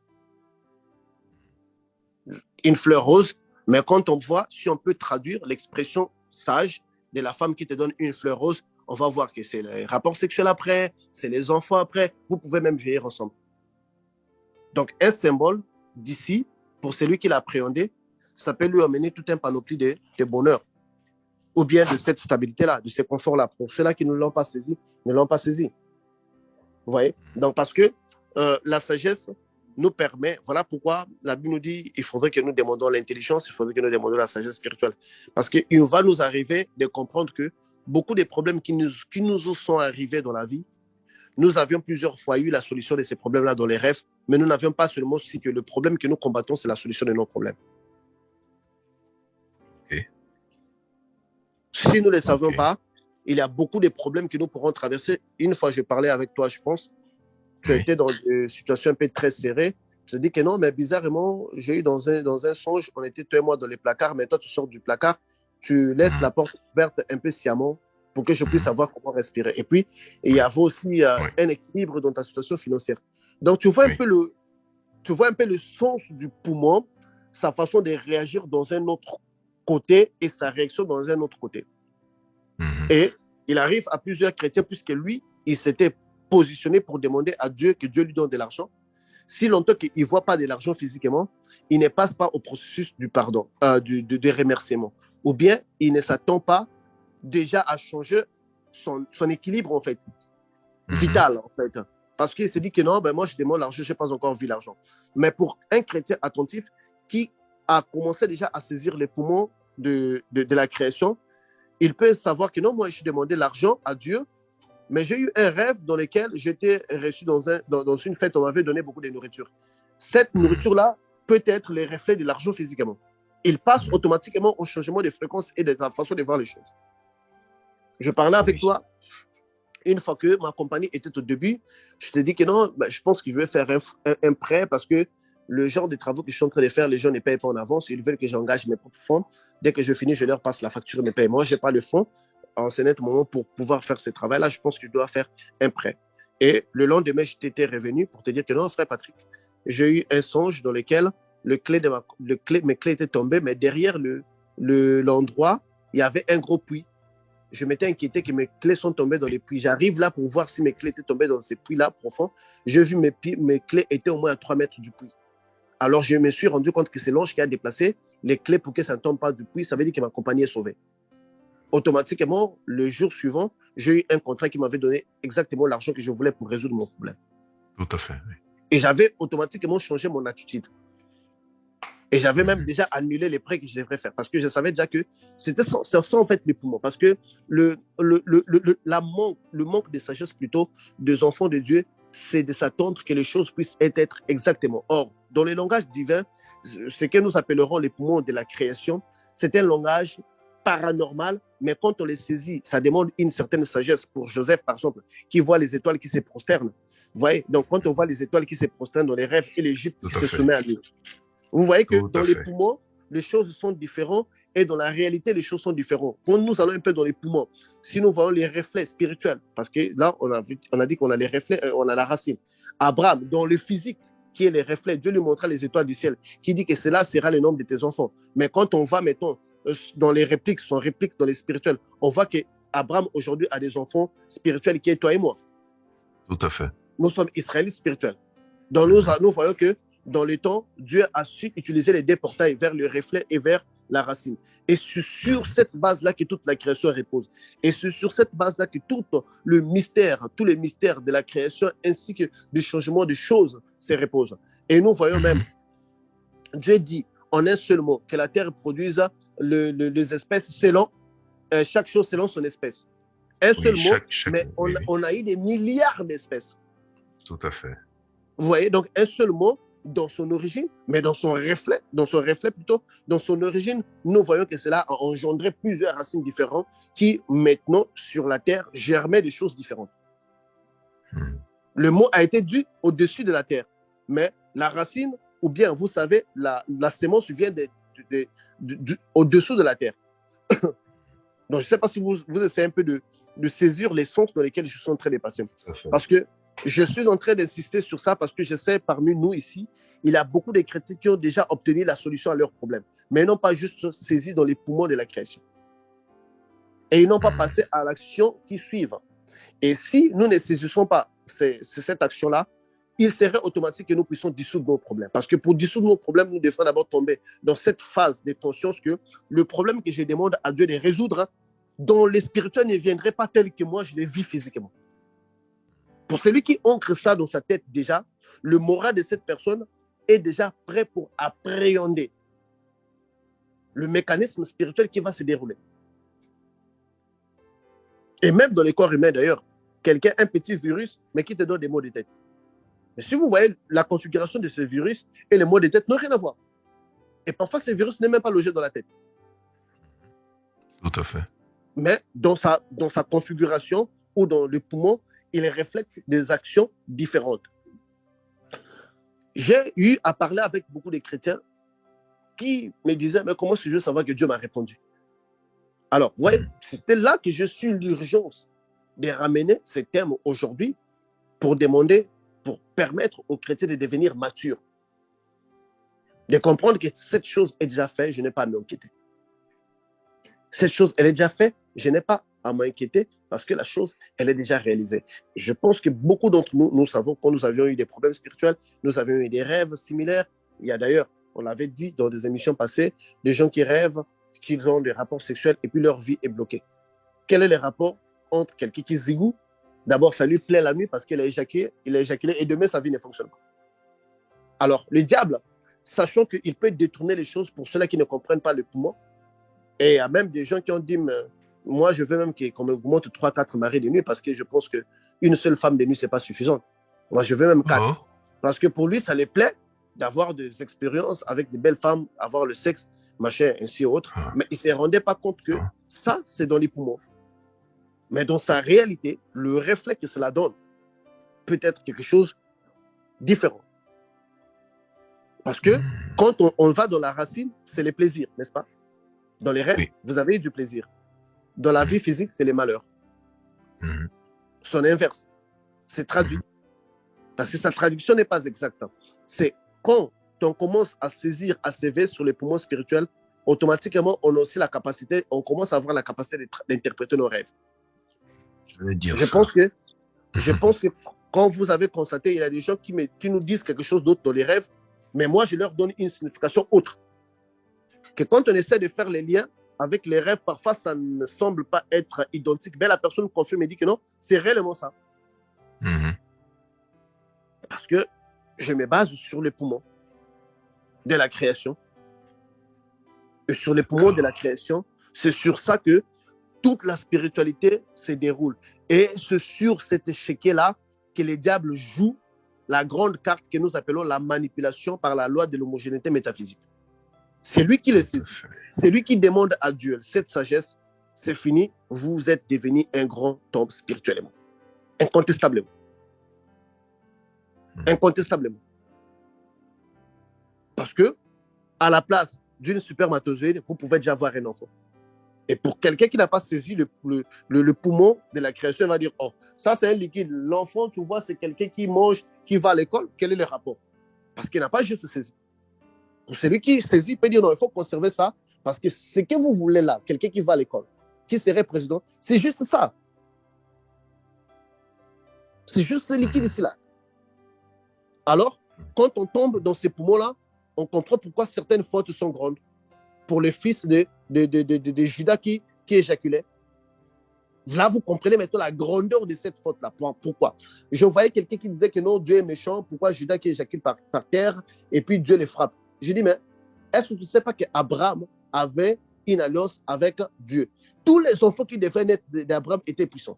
Une fleur rose, mais quand on voit, si on peut traduire l'expression sage de la femme qui te donne une fleur rose, on va voir que c'est les rapports sexuels après, c'est les enfants après, vous pouvez même vieillir ensemble. Donc, un symbole d'ici, pour celui qui l'a appréhendé, ça peut lui amener tout un panoplie de bonheur, ou bien de cette stabilité-là, de ce confort-là. Pour ceux-là qui ne l'ont pas saisi, ne l'ont pas saisi. Vous voyez? Donc, parce que la sagesse nous permet, voilà pourquoi la Bible nous dit, il faudrait que nous demandions l'intelligence, il faudrait que nous demandions la sagesse spirituelle. Parce qu'il va nous arriver de comprendre que beaucoup des problèmes qui nous sont arrivés dans la vie, nous avions plusieurs fois eu la solution de ces problèmes-là dans les rêves, mais nous n'avions pas seulement aussi que le problème que nous combattons, c'est la solution de nos problèmes. Si nous ne le savons pas, il y a beaucoup de problèmes que nous pourrons traverser. Une fois, je parlais avec toi, je pense, tu étais dans une situation un peu très serrée. Je te dis que non, mais bizarrement, j'ai eu dans un songe, on était toi et moi dans les placards, mais toi, tu sors du placard, tu laisses la porte ouverte un peu sciemment pour que je puisse savoir comment respirer. Et puis, il y avait aussi un équilibre dans ta situation financière. Donc, tu vois un peu le sens du poumon, sa façon de réagir dans un autre côté et sa réaction dans un autre côté. Et il arrive à plusieurs chrétiens, puisque lui, il s'était positionné pour demander à Dieu que Dieu lui donne de l'argent. Si longtemps qu'il ne voit pas de l'argent physiquement, il ne passe pas au processus du pardon, du remerciement. Ou bien, il ne s'attend pas déjà à changer son équilibre, en fait, vital, en fait. Parce qu'il se dit que non, ben moi, je demande l'argent, je n'ai pas encore vu l'argent. Mais pour un chrétien attentif qui a commencé déjà à saisir les poumons de la création, il peut savoir que non, moi, je demandais l'argent à Dieu, mais j'ai eu un rêve dans lequel j'étais reçu dans une fête, on m'avait donné beaucoup de nourriture. Cette nourriture-là peut être les reflets de l'argent physiquement. Il passe automatiquement au changement de fréquence et de la façon de voir les choses. Je parlais avec toi, une fois que ma compagnie était au début, je te dis que non, ben, je pense que je vais faire un prêt parce que le genre de travaux que je suis en train de faire, les gens ne payent pas en avance, ils veulent que j'engage mes propres fonds. Dès que je finis, je leur passe la facture de mes paiements. Moi, je n'ai pas le fonds en ce net moment pour pouvoir faire ce travail-là. Je pense que je dois faire un prêt. Et le lendemain, je t'étais revenu pour te dire que non, frère Patrick, j'ai eu un songe dans lequel mes clés étaient tombées, mais derrière l'endroit, il y avait un gros puits. Je m'étais inquiété que mes clés sont tombées dans les puits. J'arrive là pour voir si mes clés étaient tombées dans ces puits-là profonds. J'ai vu mes clés étaient au moins à 3 mètres du puits. Alors, je me suis rendu compte que c'est l'ange qui a déplacé les clés pour que ça ne tombe pas du puits. Ça veut dire que ma compagnie est sauvée. Automatiquement, le jour suivant, j'ai eu un contrat qui m'avait donné exactement l'argent que je voulais pour résoudre mon problème. Tout à fait. Oui. Et j'avais automatiquement changé mon attitude. Et j'avais même déjà annulé les prêts que je devrais faire parce que je savais déjà que c'était ça en fait les poumons. Parce que le manque de sagesse plutôt des enfants de Dieu, c'est de s'attendre que les choses puissent être exactement. Or, dans le langage divin, ce que nous appellerons les poumons de la création, c'est un langage paranormal, mais quand on les saisit, ça demande une certaine sagesse. Pour Joseph, par exemple, qui voit les étoiles qui se prosternent. Vous voyez, donc quand on voit les étoiles qui se prosternent dans les rêves et l'Égypte qui se soumet à lui. Vous voyez que dans les poumons, les choses sont différentes et dans la réalité, les choses sont différentes. Quand nous allons un peu dans les poumons, si nous voyons les reflets spirituels, parce que là, on a dit qu'on a les reflets, on a la racine. Abraham, dans le physique, qui est les reflets, Dieu lui montra les étoiles du ciel, qui dit que cela sera le nombre de tes enfants. Mais quand on va, mettons, dans les répliques, son réplique dans les spirituels, on voit qu'Abraham aujourd'hui a des enfants spirituels qui est toi et moi. Tout à fait. Nous sommes Israélites spirituels. Donc nous voyons que dans le temps, Dieu a su utiliser les deux portails vers le reflet et vers la racine. Et c'est sur cette base-là que toute la création repose. Et c'est sur cette base-là que tous les mystères de la création ainsi que du changement de choses se reposent. Et nous voyons même, Dieu dit en un seul mot que la terre produise les espèces selon, chaque chose selon son espèce. Un seul mot, mais on a eu des milliards d'espèces. Tout à fait. Vous voyez, donc un seul mot dans son origine, mais dans son reflet plutôt, dans son origine, nous voyons que cela a engendré plusieurs racines différentes qui, maintenant, sur la terre, germaient des choses différentes. Le mot a été dû au-dessus de la terre, mais la racine, ou bien, vous savez, la sémence vient au-dessous de la terre. Donc, je ne sais pas si vous essayez un peu de saisir les sens dans lesquels je suis en train de passer. Parce que je suis en train d'insister sur ça parce que je sais, parmi nous ici, il y a beaucoup de chrétiens qui ont déjà obtenu la solution à leurs problèmes, mais ils n'ont pas juste saisi dans les poumons de la création. Et ils n'ont pas passé à l'action qui suit. Et si nous ne saisissons pas cette action-là, il serait automatique que nous puissions dissoudre nos problèmes. Parce que pour dissoudre nos problèmes, nous devons d'abord tomber dans cette phase de conscience que le problème que je demande à Dieu de résoudre, dans le spirituel ne viendrait pas tel que moi je le vis physiquement. Pour celui qui ancre ça dans sa tête déjà, le moral de cette personne est déjà prêt pour appréhender le mécanisme spirituel qui va se dérouler. Et même dans les corps humains d'ailleurs, quelqu'un, un petit virus, mais qui te donne des maux de tête. Mais si vous voyez la configuration de ce virus et les maux de tête n'ont rien à voir. Et parfois, ce virus n'est même pas logé dans la tête. Tout à fait. mais dans sa configuration ou dans le poumon, il reflète des actions différentes. J'ai eu à parler avec beaucoup de chrétiens qui me disaient, mais comment je veux savoir que Dieu m'a répondu? Alors, vous voyez, c'était là que je suis l'urgence de ramener ces thèmes aujourd'hui pour demander, pour permettre aux chrétiens de devenir matures, de comprendre que cette chose est déjà faite, je n'ai pas à m'inquiéter. Cette chose, elle est déjà faite, je n'ai pas à m'inquiéter parce que la chose, elle est déjà réalisée. Je pense que beaucoup d'entre nous, nous savons quand nous avions eu des problèmes spirituels, nous avions eu des rêves similaires. Il y a d'ailleurs, on l'avait dit dans des émissions passées, des gens qui rêvent qu'ils ont des rapports sexuels et puis leur vie est bloquée. Quel est le rapport entre quelqu'un qui zigoue? D'abord, ça lui plaît la nuit parce qu'il a éjaculé et demain, sa vie ne fonctionne pas. Alors, le diable, sachant qu'il peut détourner les choses pour ceux-là qui ne comprennent pas le poumon, et il y a même des gens qui ont dit, moi, je veux même qu'on m'augmente 3-4 maris de nuit parce que je pense qu'une seule femme de nuit, ce n'est pas suffisant. Moi, je veux même 4. Parce que pour lui, ça lui plaît d'avoir des expériences avec des belles femmes, avoir le sexe, machin, ainsi autre. Mais il ne se rendait pas compte que ça, c'est dans les poumons. Mais dans sa réalité, le reflet que cela donne peut être quelque chose de différent. Parce que quand on va dans la racine, c'est les plaisirs, n'est-ce pas? Dans les rêves, vous avez du plaisir. Dans la vie physique, c'est les malheurs. Son inverse, c'est traduit. Parce que sa traduction n'est pas exacte. C'est quand on commence à saisir, à s'éveiller sur les poumons spirituels, automatiquement, on a aussi la capacité, on commence à avoir la capacité d'interpréter nos rêves. Je pense que quand vous avez constaté, il y a des gens qui nous disent quelque chose d'autre dans les rêves, mais moi, je leur donne une signification autre. Que quand on essaie de faire les liens avec les rêves, parfois, ça ne semble pas être identique. Mais la personne confirme et dit que non, c'est réellement ça. Parce que je me base sur les poumons de la création. Et sur les poumons de la création, c'est sur ça que toute la spiritualité se déroule. Et c'est sur cet échiquier-là que les diables jouent la grande carte que nous appelons la manipulation par la loi de l'homogénéité métaphysique. C'est lui qui le sait. C'est lui qui demande à Dieu cette sagesse. C'est fini. Vous êtes devenu un grand homme spirituellement. Incontestablement. Incontestablement. Parce que, à la place d'une spermatozoïde, vous pouvez déjà avoir un enfant. Et pour quelqu'un qui n'a pas saisi le poumon de la création, il va dire, oh, ça c'est un liquide. L'enfant, tu vois, c'est quelqu'un qui mange, qui va à l'école. Quel est le rapport? Parce qu'il n'a pas juste saisi. Pour celui qui saisit, il peut dire, non, il faut conserver ça. Parce que ce que vous voulez là, quelqu'un qui va à l'école, qui serait président, c'est juste ça. C'est juste ce liquide ici-là. Alors, quand on tombe dans ces poumons-là, on comprend pourquoi certaines fautes sont grandes. Pour le fils de Judas qui éjaculait. Là, vous comprenez maintenant la grandeur de cette faute-là. Pourquoi? Je voyais quelqu'un qui disait que non, Dieu est méchant. Pourquoi Judas qui éjacule par terre et puis Dieu les frappe? Je dis, mais est-ce que tu ne sais pas qu'Abraham avait une alliance avec Dieu? Tous les enfants qui devaient naître d'Abraham étaient puissants.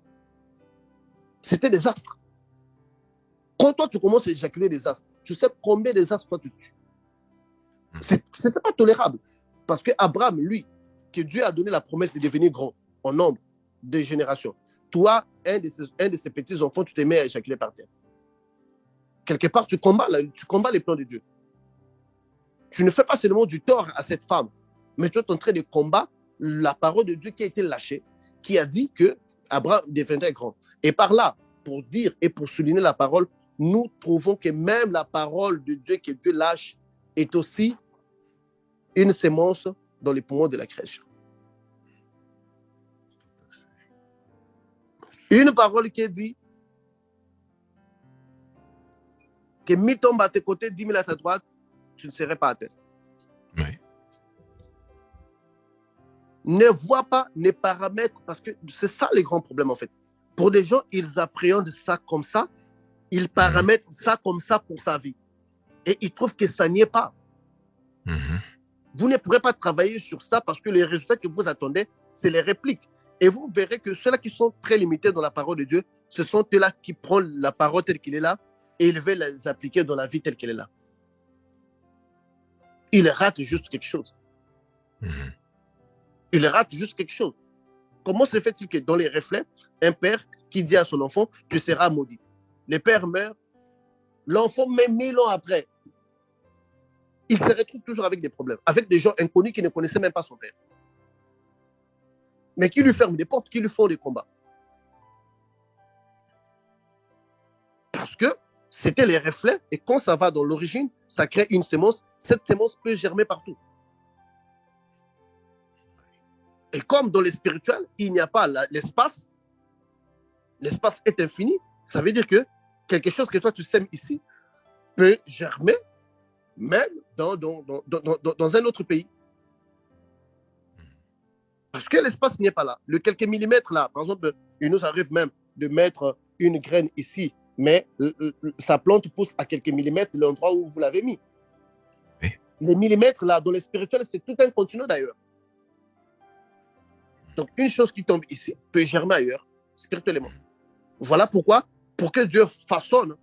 C'était des astres. Quand toi, tu commences à éjaculer des astres, tu sais combien des astres toi tu tues? C'était pas tolérable. Parce que Abraham, lui, que Dieu a donné la promesse de devenir grand en nombre de générations, toi, un de ses petits-enfants, tu te mets à éjaculer par terre. Quelque part, tu combats les plans de Dieu. Tu ne fais pas seulement du tort à cette femme, mais tu es en train de combattre la parole de Dieu qui a été lâchée, qui a dit que Abraham deviendrait grand. Et par là, pour dire et pour souligner la parole, nous trouvons que même la parole de Dieu que Dieu lâche est aussi une sémence dans les poumons de la création. Une parole qui dit que 1000 tombent à tes côtés, 10 000 à ta droite, tu ne serais pas à terre. Oui. Ne vois pas les paramètres, parce que c'est ça le grand problème en fait. Pour des gens, ils appréhendent ça comme ça, ils paramètrent ça comme ça pour sa vie. Et ils trouvent que ça n'y est pas. Vous ne pourrez pas travailler sur ça parce que les résultats que vous attendez, c'est les répliques. Et vous verrez que ceux-là qui sont très limités dans la parole de Dieu, ce sont ceux-là qui prennent la parole telle qu'elle est là et ils veulent les appliquer dans la vie telle qu'elle est là. Ils ratent juste quelque chose. Ils ratent juste quelque chose. Comment se fait-il que dans les reflets, un père qui dit à son enfant, tu seras maudit. Le père meurt, l'enfant, même 1000 ans après, il se retrouve toujours avec des problèmes, avec des gens inconnus qui ne connaissaient même pas son père. Mais qui lui ferment des portes, qui lui font des combats. Parce que c'était les reflets, et quand ça va dans l'origine, ça crée une sémence. Cette sémence peut germer partout. Et comme dans les spirituels, il n'y a pas l'espace, l'espace est infini, ça veut dire que quelque chose que toi tu sèmes ici peut germer même dans un autre pays. Parce que l'espace n'est pas là. Le quelques millimètres là, par exemple, il nous arrive même de mettre une graine ici, mais sa plante pousse à quelques millimètres de l'endroit où vous l'avez mis. Oui. Les millimètres là, dans les spirituels, c'est tout un continu d'ailleurs. Donc une chose qui tombe ici peut germer ailleurs, spirituellement. Voilà pourquoi, pour que Dieu façonne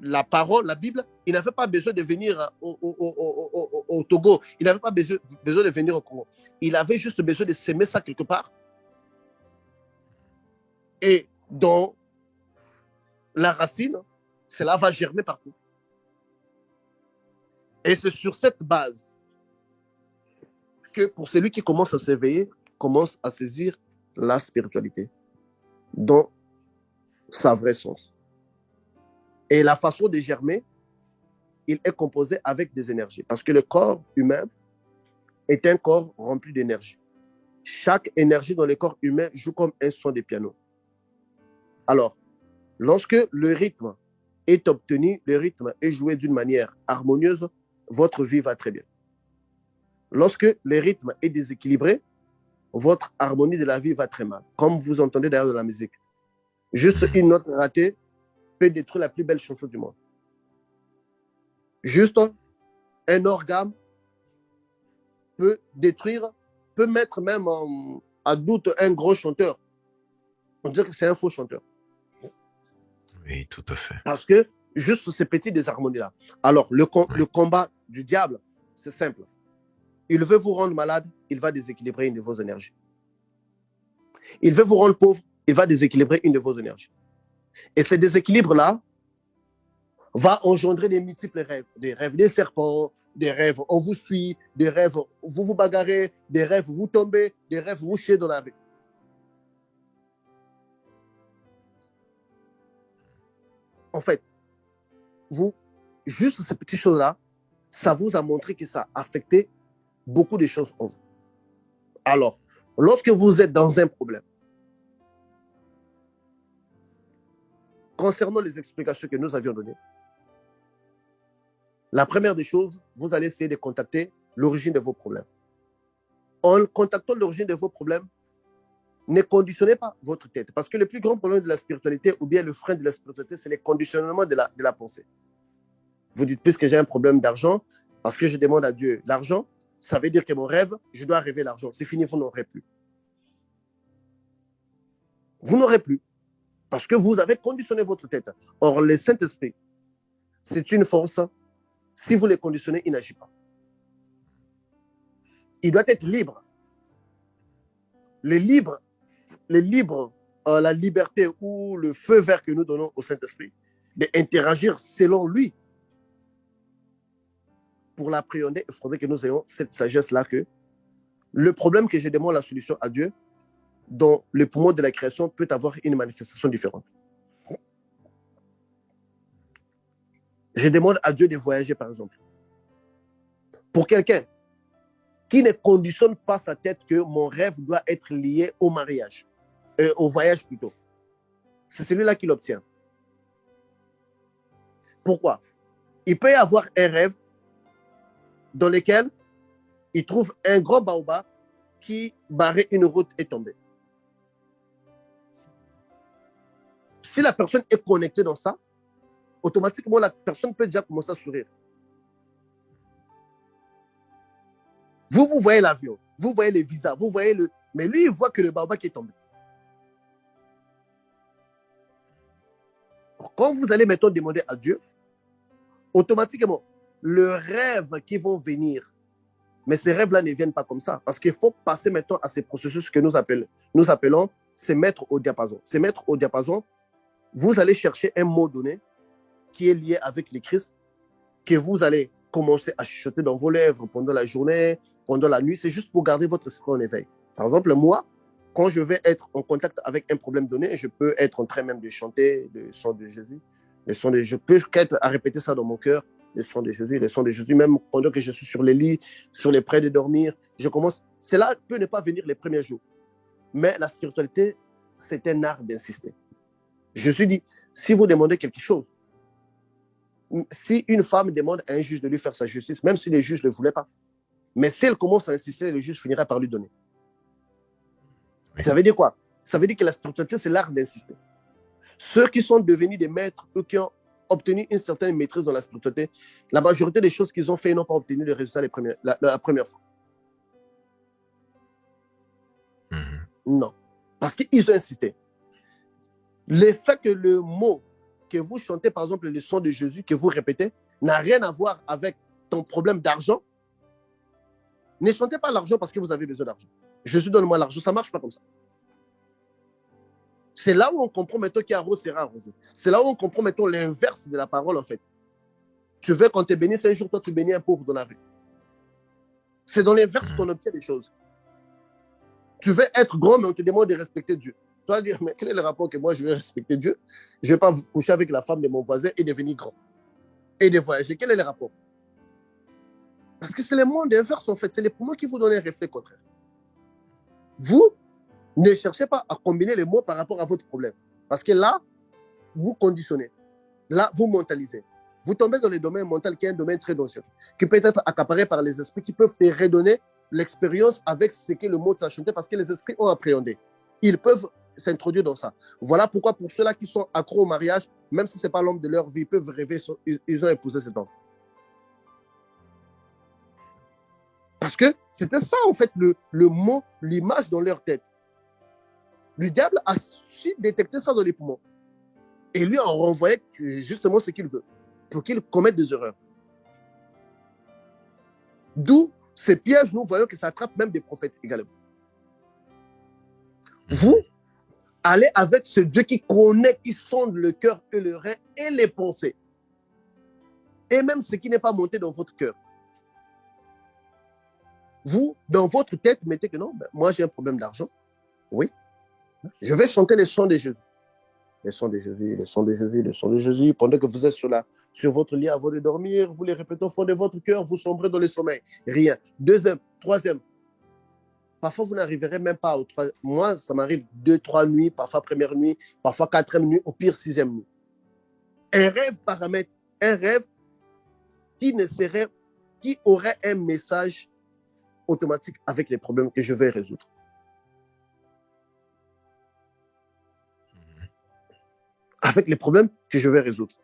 la parole, la Bible, il n'avait pas besoin de venir au Togo, il n'avait pas besoin de venir au Congo. Il avait juste besoin de s'aimer ça quelque part. Et dans la racine, cela va germer partout. Et c'est sur cette base que pour celui qui commence à s'éveiller, commence à saisir la spiritualité dans sa vraie sens. Et la façon de germer, il est composé avec des énergies. Parce que le corps humain est un corps rempli d'énergie. Chaque énergie dans le corps humain joue comme un son de piano. Alors, lorsque le rythme est obtenu, le rythme est joué d'une manière harmonieuse, votre vie va très bien. Lorsque le rythme est déséquilibré, votre harmonie de la vie va très mal. Comme vous entendez d'ailleurs de la musique. Juste une note ratée peut détruire la plus belle chanson du monde. Juste un organe peut détruire, peut mettre même à doute un gros chanteur. On dirait que c'est un faux chanteur. Oui, tout à fait. Parce que juste ces petits désharmonies-là. Alors, le combat du diable, c'est simple. Il veut vous rendre malade, il va déséquilibrer une de vos énergies. Il veut vous rendre pauvre, il va déséquilibrer une de vos énergies. Et ce déséquilibre-là va engendrer des multiples rêves. Des rêves des serpents, des rêves on vous suit, des rêves vous vous bagarrez, des rêves vous tombez, des rêves vous chiez dans la rue. En fait, juste ces petites choses-là, ça vous a montré que ça a affecté beaucoup de choses en vous. Alors, lorsque vous êtes dans un problème, concernant les explications que nous avions données, la première des choses, vous allez essayer de contacter l'origine de vos problèmes. En contactant l'origine de vos problèmes, ne conditionnez pas votre tête. Parce que le plus grand problème de la spiritualité, ou bien le frein de la spiritualité, c'est le conditionnement de la pensée. Vous dites, puisque j'ai un problème d'argent, parce que je demande à Dieu l'argent, ça veut dire que mon rêve, je dois rêver l'argent. C'est fini, vous n'aurez plus. Vous n'aurez plus. Parce que vous avez conditionné votre tête. Or, le Saint-Esprit, c'est une force. Si vous le conditionnez, il n'agit pas. Il doit être libre. La liberté ou le feu vert que nous donnons au Saint-Esprit, d'interagir selon lui. Pour l'appréhender, il faudrait que nous ayons cette sagesse-là que le problème que je demande la solution à Dieu, dans le poumon de la création, peut avoir une manifestation différente. Je demande à Dieu de voyager, par exemple. Pour quelqu'un qui ne conditionne pas sa tête que mon rêve doit être lié au mariage, au voyage plutôt, c'est celui-là qui l'obtient. Pourquoi? Il peut y avoir un rêve dans lequel il trouve un gros baobab qui barrait une route et tombait. Si la personne est connectée dans ça, automatiquement la personne peut déjà commencer à sourire. Vous voyez l'avion, vous voyez les visas, vous voyez le... Mais lui, il voit que le baobab qui est tombé. Quand vous allez maintenant demander à Dieu, automatiquement, le rêve qui vont venir, Mais ces rêves-là ne viennent pas comme ça. Parce qu'il faut passer maintenant à ces processus que nous appelons se mettre au diapason. Se mettre au diapason, vous allez chercher un mot donné qui est lié avec le Christ, que vous allez commencer à chuchoter dans vos lèvres pendant la journée, pendant la nuit. C'est juste pour garder votre esprit en éveil. Par exemple, moi, quand je vais être en contact avec un problème donné, je peux être en train même de chanter le son de Jésus. Je peux être à répéter ça dans mon cœur, le son de Jésus, le son de Jésus. Même pendant que je suis sur les lits, sur les prêts de dormir, je commence. Cela peut ne pas venir les premiers jours. Mais la spiritualité, c'est un art d'insister. Je suis dit, si vous demandez quelque chose, si une femme demande à un juge de lui faire sa justice, même si le juge ne le voulait pas, mais si elle commence à insister, le juge finira par lui donner. Oui. Ça veut dire quoi? Ça veut dire que la spiritualité, c'est l'art d'insister. Ceux qui sont devenus des maîtres, eux qui ont obtenu une certaine maîtrise dans la spiritualité, la majorité des choses qu'ils ont fait, ils n'ont pas obtenu les résultats la première fois. Non. Parce qu'ils ont insisté. Le fait que le mot que vous chantez, par exemple, le son de Jésus que vous répétez, n'a rien à voir avec ton problème d'argent. Ne chantez pas l'argent parce que vous avez besoin d'argent. Jésus, donne-moi l'argent. Ça ne marche pas comme ça. C'est là où on comprend maintenant qui arrose sera arrosé. C'est là où on comprend maintenant l'inverse de la parole, en fait. Tu veux qu'on te bénisse un jour, toi, tu bénis un pauvre dans la rue. C'est dans l'inverse qu'on obtient des choses. Tu veux être grand, mais on te demande de respecter Dieu. Tu vas dire, mais quel est le rapport que moi, je vais respecter Dieu? Je ne vais pas coucher avec la femme de mon voisin et devenir grand. Et de voyager. Quel est le rapport? Parce que c'est le monde inverse, en fait. C'est les poumons qui vous donnent un réflexe contraire. Vous ne cherchez pas à combiner les mots par rapport à votre problème. Parce que là, vous conditionnez. Là, vous mentalisez. Vous tombez dans le domaine mental qui est un domaine très dangereux, qui peut être accaparé par les esprits qui peuvent te redonner l'expérience avec ce que le mot t'a chanté parce que les esprits ont appréhendé. Ils peuvent s'introduire dans ça. Voilà pourquoi pour ceux-là qui sont accros au mariage, même si ce n'est pas l'homme de leur vie, ils peuvent rêver, ils ont épousé cet homme. Parce que c'était ça, en fait, le mot, l'image dans leur tête. Le diable a su détecter ça dans les poumons. Et lui en renvoyait justement ce qu'il veut, pour qu'il commette des erreurs. D'où ces pièges, nous voyons que ça attrape même des prophètes également. Vous allez avec ce Dieu qui connaît, qui sonde le cœur et le rein et les pensées. Et même ce qui n'est pas monté dans votre cœur. Vous, dans votre tête, mettez que non, ben, moi j'ai un problème d'argent. Oui. Je vais chanter les sons de Jésus. Les sons de Jésus, les sons de Jésus, les sons de Jésus. Pendant que vous êtes sur votre lit avant de dormir, vous les répétez au fond de votre cœur, vous sombrez dans le sommeil. Rien. Deuxième, troisième. Parfois, vous n'arriverez même pas au troisième. Moi, ça m'arrive 2-3 nuits, parfois première nuit, parfois 4e nuit, au pire 6e nuit. Un rêve paramètre, un rêve qui aurait un message automatique avec les problèmes que je vais résoudre. Avec les problèmes que je vais résoudre.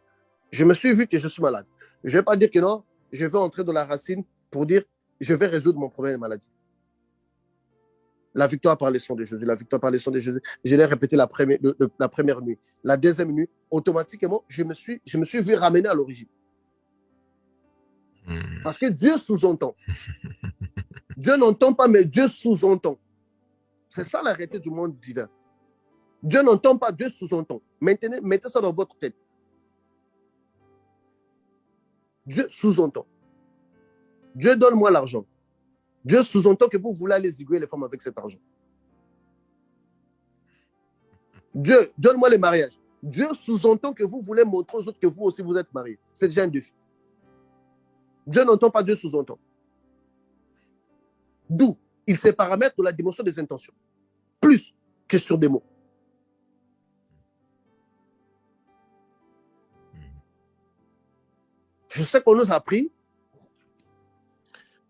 Je me suis vu que je suis malade. Je ne vais pas dire que non, je vais entrer dans la racine pour dire je vais résoudre mon problème de maladie. La victoire par les sons de Jésus, la victoire par les sons de Jésus. Je l'ai répété la première nuit. La deuxième nuit, automatiquement, je me suis vu ramener à l'origine. Parce que Dieu sous-entend. Dieu n'entend pas, mais Dieu sous-entend. C'est ça la réalité du monde divin. Dieu n'entend pas, Dieu sous-entend. Mettez ça dans votre tête. Dieu sous-entend. Dieu donne-moi l'argent. Dieu sous-entend que vous voulez aller zigouiller les femmes avec cet argent. Dieu, donne-moi le mariage. Dieu sous-entend que vous voulez montrer aux autres que vous aussi vous êtes mariés. C'est déjà un défi. Dieu n'entend pas, Dieu sous-entend. D'où il se paramètre de la dimension des intentions. Plus que sur des mots. Je sais qu'on nous a appris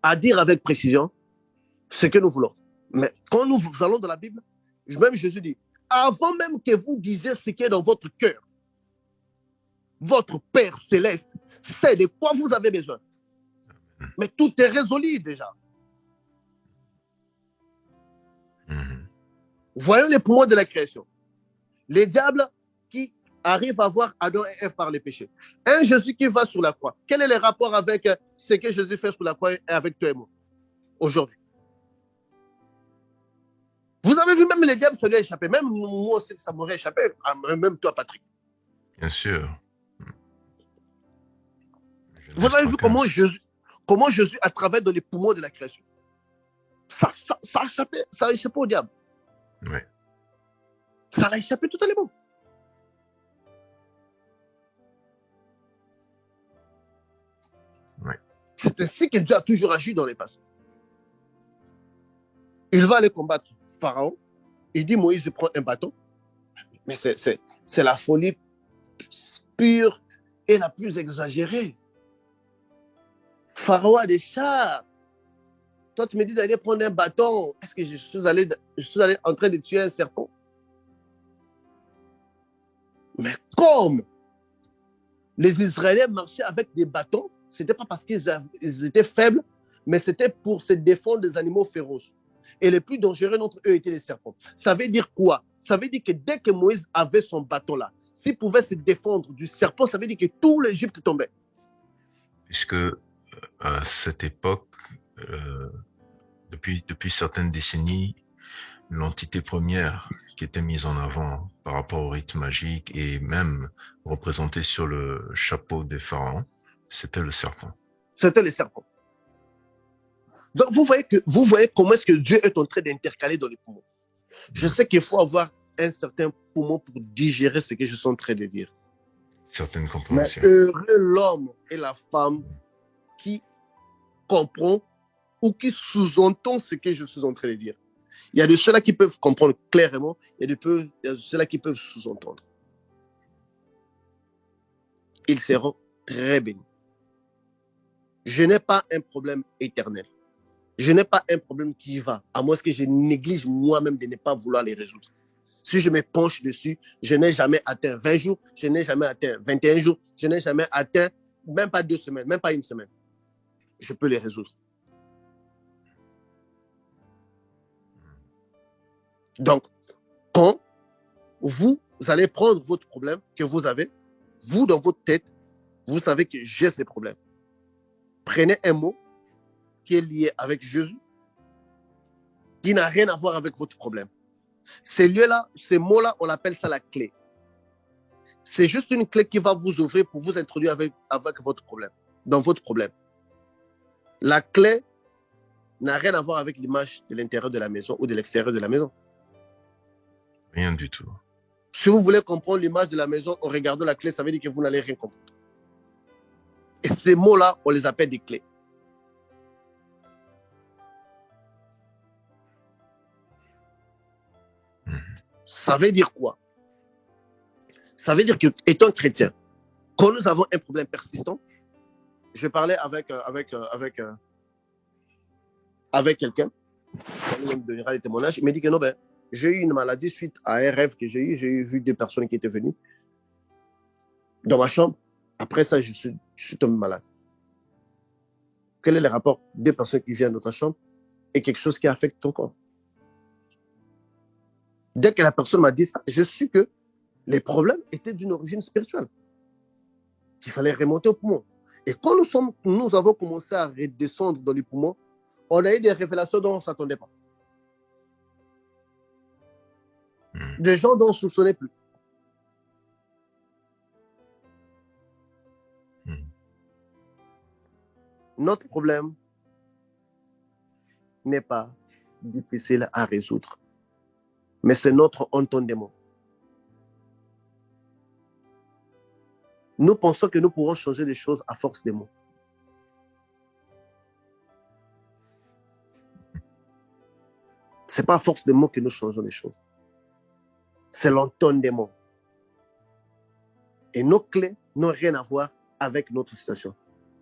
à dire avec précision ce que nous voulons. Mais quand nous allons dans la Bible, même Jésus dit, avant même que vous disiez ce qui est dans votre cœur, votre Père céleste sait de quoi vous avez besoin. Mais tout est résolu déjà. Voyons les poumons de la création. Les diables qui arrivent à voir Adam et Ève par les péchés. Un Jésus qui va sur la croix. Quel est le rapport avec ce que Jésus fait sur la croix et avec toi et moi? aujourd'hui. Vous avez vu, même les diables, ça lui a échappé. Même moi aussi, ça m'aurait échappé. Même toi, Patrick. Bien sûr. Vous avez vu comment Jésus, à travers dans les poumons de la création, ça a échappé au diable. Oui. Ça l'a échappé totalement. Oui. C'est ainsi que Dieu a toujours agi dans les passés. Il va aller combattre Pharaon. Il dit Moïse prend un bâton. Mais c'est la folie pure et la plus exagérée. Pharaon a des chars. Toi, tu me dis d'aller prendre un bâton. Est-ce que je suis allé en train de tuer un serpent? Mais comme les Israéliens marchaient avec des bâtons, ce n'était pas parce qu'ils étaient faibles, mais c'était pour se défendre des animaux féroces. Et les plus dangereux d'entre eux étaient les serpents. Ça veut dire quoi? Ça veut dire que dès que Moïse avait son bâton là, s'il pouvait se défendre du serpent, ça veut dire que tout l'Égypte tombait. Puisque à cette époque, depuis certaines décennies, l'entité première qui était mise en avant par rapport au rite magique et même représentée sur le chapeau des pharaons, c'était le serpent. C'était le serpent. Donc vous voyez comment est-ce que Dieu est en train d'intercaler dans les poumons. Je sais qu'il faut avoir un certain poumon pour digérer ce que je suis en train de dire. Certaines compréhensions. Mais heureux l'homme et la femme qui comprend ou qui sous-entend ce que je suis en train de dire. Il y a de ceux-là qui peuvent comprendre clairement et il y a de ceux-là qui peuvent sous-entendre. Ils seront très bénis. Je n'ai pas un problème éternel. Je n'ai pas un problème qui va, à moins que je néglige moi-même de ne pas vouloir les résoudre. Si je me penche dessus, je n'ai jamais atteint 20 jours, je n'ai jamais atteint 21 jours, je n'ai jamais atteint même pas 2 semaines, même pas une semaine. Je peux les résoudre. Donc, quand vous allez prendre votre problème que vous avez, vous dans votre tête, vous savez que j'ai ces problèmes. Prenez un mot qui est lié avec Jésus, qui n'a rien à voir avec votre problème. Ces lieux-là, ces mots-là, on appelle ça la clé. C'est juste une clé qui va vous ouvrir pour vous introduire avec votre problème, dans votre problème. La clé n'a rien à voir avec l'image de l'intérieur de la maison ou de l'extérieur de la maison. Rien du tout. Si vous voulez comprendre l'image de la maison en regardant la clé, ça veut dire que vous n'allez rien comprendre. Et ces mots-là, on les appelle des clés. Ça veut dire quoi? Ça veut dire qu'étant chrétien, quand nous avons un problème persistant, je parlais avec quelqu'un, il me donnera des témoignages, il m'a dit que non, j'ai eu une maladie suite à un rêve que j'ai vu des personnes qui étaient venues dans ma chambre. Après ça, je suis tombé malade. Quel est le rapport des personnes qui viennent dans ta chambre et quelque chose qui affecte ton corps? Dès que la personne m'a dit ça, je suis que les problèmes étaient d'une origine spirituelle, qu'il fallait remonter au poumon. Et quand nous avons commencé à redescendre dans les poumons, on a eu des révélations dont on ne s'attendait pas. Des gens dont on ne soupçonnait plus. Notre problème n'est pas difficile à résoudre, mais c'est notre entendement. Nous pensons que nous pourrons changer les choses à force des mots. Ce n'est pas à force des mots que nous changeons les choses. C'est l'entendement. Et nos clés n'ont rien à voir avec notre situation.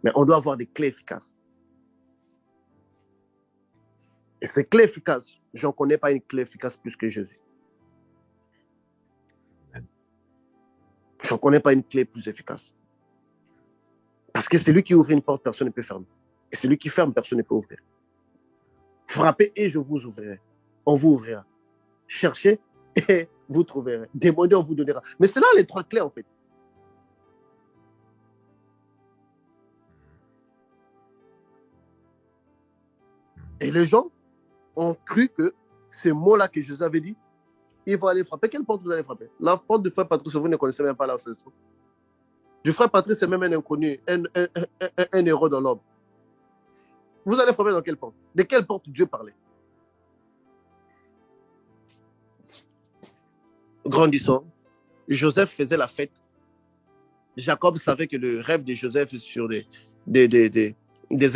Mais on doit avoir des clés efficaces. Et ces clés efficaces, je n'en connais pas une clé efficace plus que Jésus. Je n'en connais pas une clé plus efficace. Parce que c'est lui qui ouvre une porte, personne ne peut fermer. Et c'est lui qui ferme, personne ne peut ouvrir. Frappez et je vous ouvrirai. On vous ouvrira. Cherchez et vous trouverez. Demandez, on vous donnera. Mais c'est là les 3 clés en fait. Et les gens ont cru que ces mots-là que Joseph avait dit, ils vont aller frapper. Quelle porte vous allez frapper? La porte du frère Patrice, vous ne connaissez même pas là où c'est. Du frère Patrice, c'est même un inconnu, un héros dans l'homme. Vous allez frapper dans quelle porte? De quelle porte Dieu parlait? Grandissant, Joseph faisait la fête. Jacob savait que le rêve de Joseph sur des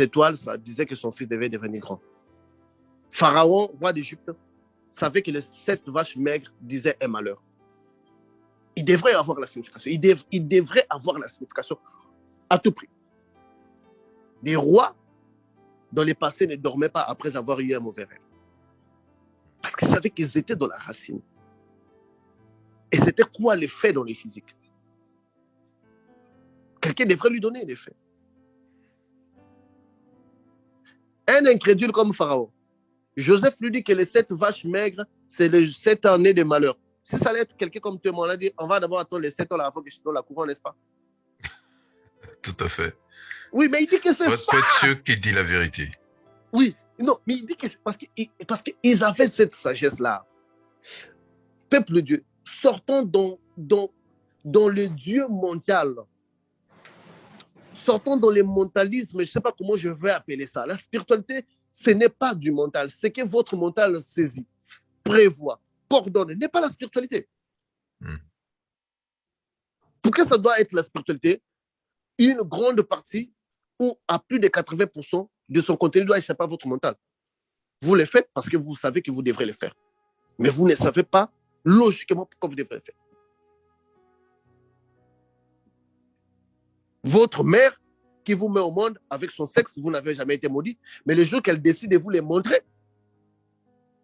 étoiles, ça disait que son fils devait devenir grand. Pharaon, roi d'Égypte, savait que les 7 vaches maigres disaient un malheur. Il devrait avoir la signification. Il devrait avoir la signification à tout prix. Des rois dans le passé ne dormaient pas après avoir eu un mauvais rêve. Parce qu'ils savaient qu'ils étaient dans la racine. Et c'était quoi l'effet dans le physique? Quelqu'un devrait lui donner l'effet. Un incrédule comme Pharaon. Joseph lui dit que les 7 vaches maigres, c'est les 7 années de malheur. Si ça allait être quelqu'un comme toi, on a dit, on va d'abord attendre les 7 ans avant que je te donne la couronne, n'est-ce pas? Tout à fait. Oui, mais il dit que c'est ça. Peut être sûr qu'il dit la vérité. Oui, non, mais il dit que c'est parce qu'ils avaient cette sagesse-là. Peuple de Dieu, sortons dans le Dieu mental. Sortons dans le mentalisme, je ne sais pas comment je vais appeler ça. La spiritualité, ce n'est pas du mental. C'est que votre mental saisit, prévoit, coordonne. Ce n'est pas la spiritualité. Pourquoi ça doit être la spiritualité? Une grande partie, ou à plus de 80% de son contenu doit échapper à votre mental. Vous le faites parce que vous savez que vous devrez le faire. Mais vous ne savez pas logiquement pourquoi vous devrez le faire. Votre mère qui vous met au monde avec son sexe, vous n'avez jamais été maudit. Mais le jour qu'elle décide de vous le montrer,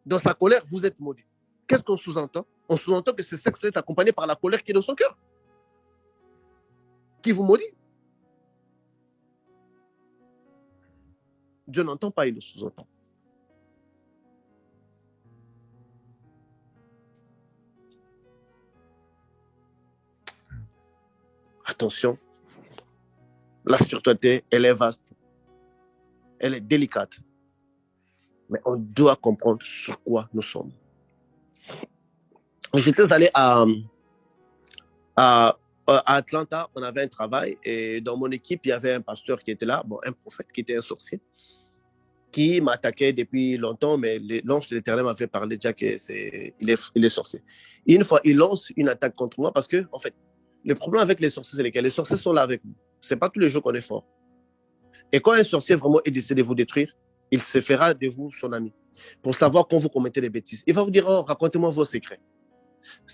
dans sa colère, vous êtes maudit. Qu'est-ce qu'on sous-entend? On sous-entend que ce sexe est accompagné par la colère qui est dans son cœur. Qui vous maudit? Dieu n'entend pas, il le sous-entend. Attention, la spiritualité, elle est vaste, elle est délicate, mais on doit comprendre sur quoi nous sommes. J'étais allé à Atlanta, on avait un travail et dans mon équipe, il y avait un pasteur qui était là, bon, un prophète qui était un sorcier, qui m'attaquait depuis longtemps, mais l'ange de l'Éternel m'avait parlé déjà qu'il est sorcier. Et une fois, il lance une attaque contre moi parce que, en fait, le problème avec les sorciers, c'est lesquels? Les sorciers sont là avec vous. Ce n'est pas tous les jours qu'on est fort. Et quand un sorcier vraiment est décidé de vous détruire, il se fera de vous son ami. Pour savoir quand vous commettez des bêtises. Il va vous dire, oh, racontez-moi vos secrets.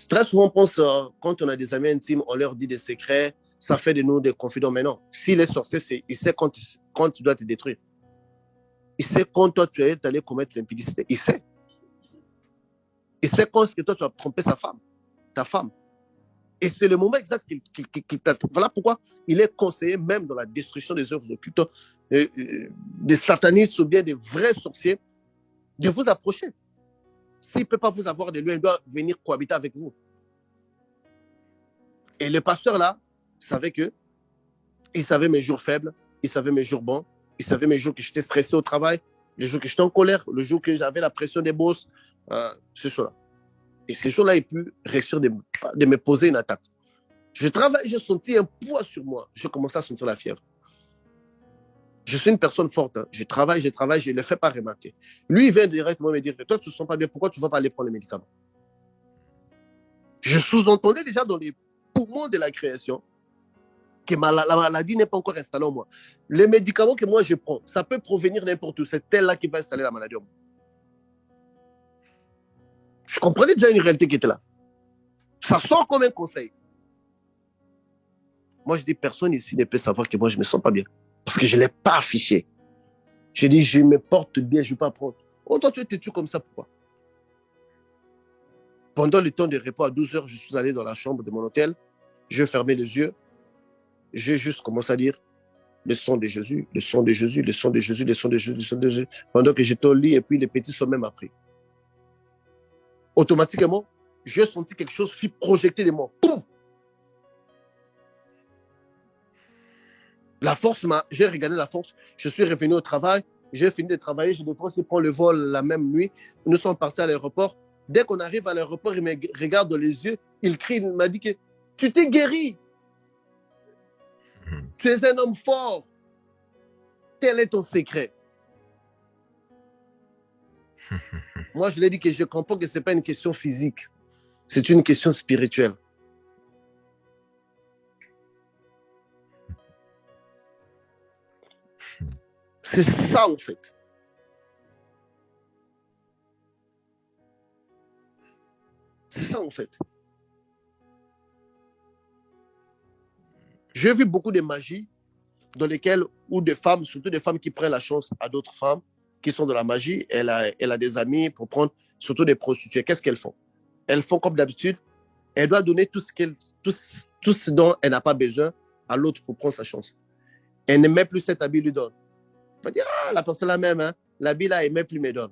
Très souvent, on pense, quand on a des amis intimes, on leur dit des secrets, ça fait de nous des confidents. Mais non, s'il est sorcier, il sait quand tu dois te détruire. Il sait quand toi, tu es allé commettre l'impudicité. Il sait. Il sait quand est-ce que toi, tu as trompé ta femme. Et c'est le moment exact qu'il t'a. Voilà pourquoi il est conseillé, même dans la destruction des œuvres occultes, des satanistes ou bien des vrais sorciers, de vous approcher. S'il ne peut pas vous avoir de lui, il doit venir cohabiter avec vous. Et le pasteur là, il savait mes jours faibles, il savait mes jours bons, il savait mes jours que j'étais stressé au travail, les jours que j'étais en colère, le jour que j'avais la pression des boss, ce jour-là. Et ce jour-là, il peut réussir de me poser une attaque. Je travaille, j'ai senti un poids sur moi. J'ai commencé à sentir la fièvre. Je suis une personne forte. Hein. Je travaille, je ne le fais pas remarquer. Lui, il vient directement me dire, toi, tu ne te sens pas bien, pourquoi tu ne vas pas aller prendre les médicaments? Je sous-entendais déjà dans les poumons de la création que la maladie n'est pas encore installée en moi. Les médicaments que moi je prends, ça peut provenir n'importe où. C'est elle-là qui va installer la maladie en moi. Je comprenais déjà une réalité qui était là. Ça sort comme un conseil. Moi, je dis, personne ici ne peut savoir que moi, je ne me sens pas bien. Parce que je ne l'ai pas affiché. Je dis, je me porte bien, je ne vais pas prendre. Oh, toi, tu es têtu comme ça, pourquoi? Pendant le temps de repos, à 12 heures, je suis allé dans la chambre de mon hôtel. Je fermais les yeux. J'ai juste commencé à dire, le sang de Jésus, le sang de Jésus, le sang de Jésus, le sang de Jésus, le sang de Jésus. Pendant que j'étais au lit, et puis les petits sont même appris. Automatiquement, j'ai senti quelque chose fut projeté de moi. Boum! La force j'ai regardé la force, je suis revenu au travail, j'ai fini de travailler, je devrais aussi prendre le vol la même nuit. Nous sommes partis à l'aéroport. Dès qu'on arrive à l'aéroport, il me regarde dans les yeux, il crie, il m'a dit que tu t'es guéri. Tu es un homme fort. Tel est ton secret. Moi, je lui ai dit que je comprends que ce n'est pas une question physique. C'est une question spirituelle. C'est ça, en fait. C'est ça, en fait. J'ai vu beaucoup de magie dans lesquelles, ou des femmes, surtout des femmes qui prennent la chance à d'autres femmes qui sont de la magie. Elle a des amis pour prendre, surtout des prostituées. Qu'est-ce qu'elles font? Elles font comme d'habitude. Elle doit donner tout ce dont elle n'a pas besoin à l'autre pour prendre sa chance. Elle ne met plus cet habit, lui donne. On va dire, ah, la personne là même, hein, l'habit là, elle ne met plus, me donne.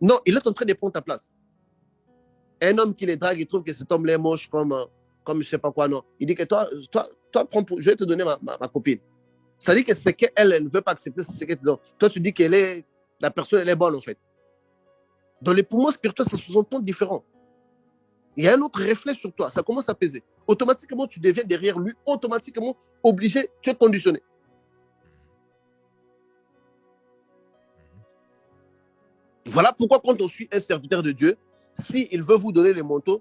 Non, il est en train de prendre ta place. Un homme qui les drague, il trouve que cet homme-là est moche comme je ne sais pas quoi, non. Il dit que toi prends je vais te donner ma copine. Ça dit que c'est qu'elle ne veut pas accepter, c'est ce qu'elle te donne. Toi, tu dis que la personne, elle est bonne, en fait. Dans les poumons spirituels, ça se sent différent. Il y a un autre reflet sur toi, ça commence à peser. Automatiquement, tu deviens derrière lui, automatiquement obligé, tu es conditionné. Voilà pourquoi quand on suit un serviteur de Dieu, s'il veut vous donner les manteaux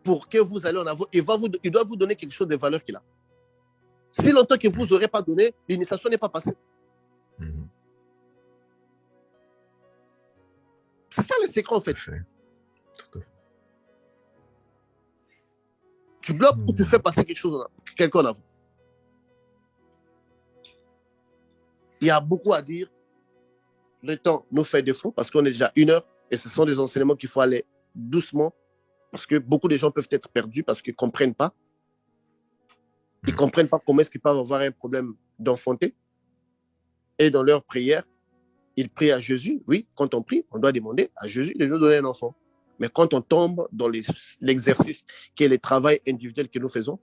pour que vous allez en avoir, il doit vous donner quelque chose de valeur qu'il a. Si longtemps que vous n'aurez pas donné, l'initiation n'est pas passée. C'est ça le secret en fait. Tout à fait. Tu bloques ou tu fais passer quelqu'un en avant. Il y a beaucoup à dire. Le temps nous fait défaut parce qu'on est déjà 1 heure et ce sont des enseignements qu'il faut aller doucement parce que beaucoup de gens peuvent être perdus parce qu'ils ne comprennent pas. Ils ne comprennent pas comment est-ce qu'ils peuvent avoir un problème d'enfanter. Et dans leur prière, ils prient à Jésus. Oui, quand on prie, on doit demander à Jésus de nous donner un enfant. Mais quand on tombe dans l'exercice qui est le travail individuel que nous faisons,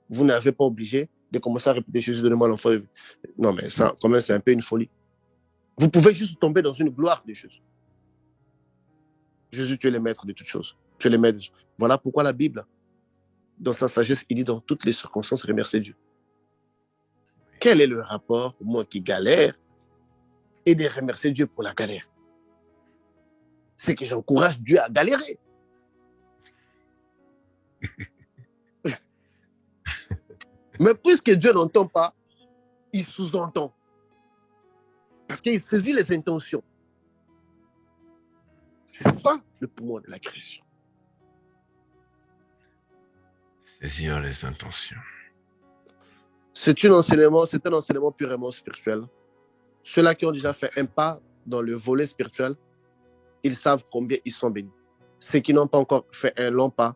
vous n'avez pas obligé de commencer à répéter Jésus, donne-moi l'enfant. Non, mais ça, quand même, c'est un peu une folie. Vous pouvez juste tomber dans une gloire de Jésus. Jésus, tu es le maître de toutes choses. Tu es le maître. Voilà pourquoi la Bible, dans sa sagesse, il dit dans toutes les circonstances, remercier Dieu. Quel est le rapport, moi qui galère, et de remercier Dieu pour la galère? C'est que j'encourage Dieu à galérer. Mais puisque Dieu n'entend pas, il sous-entend. Parce qu'il saisit les intentions. C'est ça le pouvoir de la création. Saisir les intentions. C'est un enseignement purement spirituel. Ceux-là qui ont déjà fait un pas dans le volet spirituel, ils savent combien ils sont bénis. Ceux qui n'ont pas encore fait un long pas,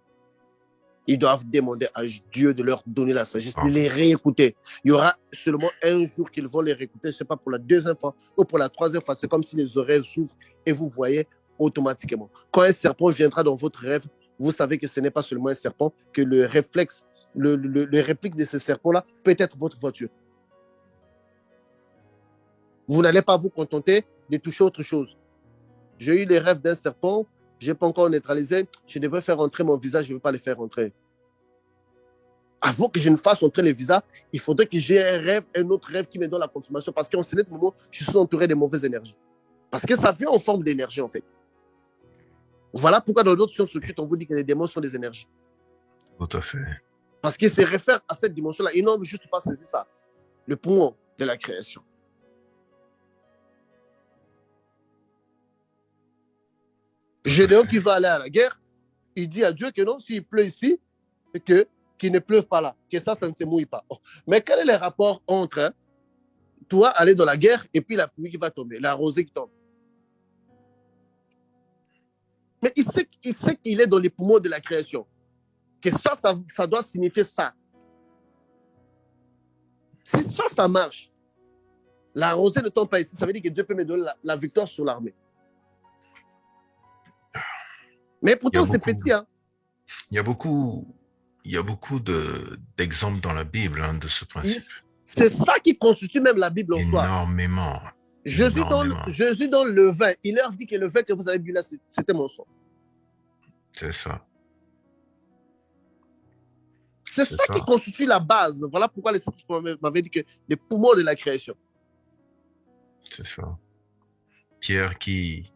ils doivent demander à Dieu de leur donner la sagesse, de les réécouter. Il y aura seulement un jour qu'ils vont les réécouter, je ne sais pas, pour la 2e fois ou pour la 3e fois. C'est comme si les oreilles s'ouvrent et vous voyez automatiquement. Quand un serpent viendra dans votre rêve, vous savez que ce n'est pas seulement un serpent, que le réflexe, le réplique de ce serpent-là peut être votre voiture. Vous n'allez pas vous contenter de toucher autre chose. J'ai eu les rêves d'un serpent, je n'ai pas encore neutralisé, je devrais faire entrer mon visage, je ne veux pas le faire entrer. Avant que je ne fasse entrer le visage, il faudrait que j'ai un autre rêve qui me donne la confirmation, parce qu'en ce moment, je suis entouré de mauvaises énergies. Parce que ça vient en forme d'énergie, en fait. Voilà pourquoi dans d'autres sciences occultes, on vous dit que les démons sont des énergies. Tout à fait. Parce qu'ils se réfèrent à cette dimension-là. Ils n'ont juste pas saisi ça. Le poumon de la création. Gédéon qui va aller à la guerre, il dit à Dieu que non, s'il pleut ici, qu'il ne pleuve pas là, que ça ne se mouille pas. Oh. Mais quel est le rapport entre toi aller dans la guerre et puis la pluie qui va tomber, la rosée qui tombe? Mais il sait qu'il est dans les poumons de la création. Que ça doit signifier ça. Si ça marche, la rosée ne tombe pas ici, ça veut dire que Dieu peut me donner la victoire sur l'armée. Mais pourtant, c'est petit. Hein. Il y a beaucoup d'exemples dans la Bible de ce principe. C'est ça qui constitue même la Bible en soi. Énormément. énormément. Jésus dans le vin, il leur dit que le vin que vous avez bu là, c'était mon sang. C'est ça. C'est ça qui constitue la base. Voilà pourquoi les Saints m'avaient dit que les poumons de la création. C'est ça. Pierre qui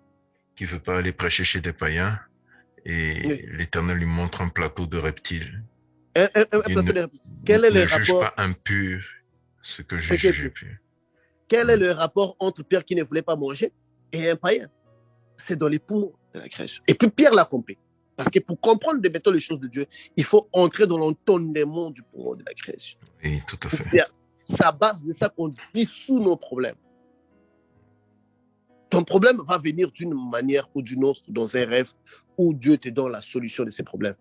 veut pas aller prêcher chez des païens et l'Éternel lui montre un plateau de reptiles. Un plateau de reptiles. Quel est le rapport? Ne juge pas impur ce que je juge pur. Quel est le rapport entre Pierre qui ne voulait pas manger et un païen? C'est dans les poumons de la création. Et puis Pierre l'a compris. Parce que pour comprendre de méthodes les choses de Dieu, il faut entrer dans l'entonnement du poumon de la création. Oui, tout à fait. C'est à base de ça qu'on dissout nos problèmes. Ton problème va venir d'une manière ou d'une autre dans un rêve où Dieu te donne la solution de ces problèmes.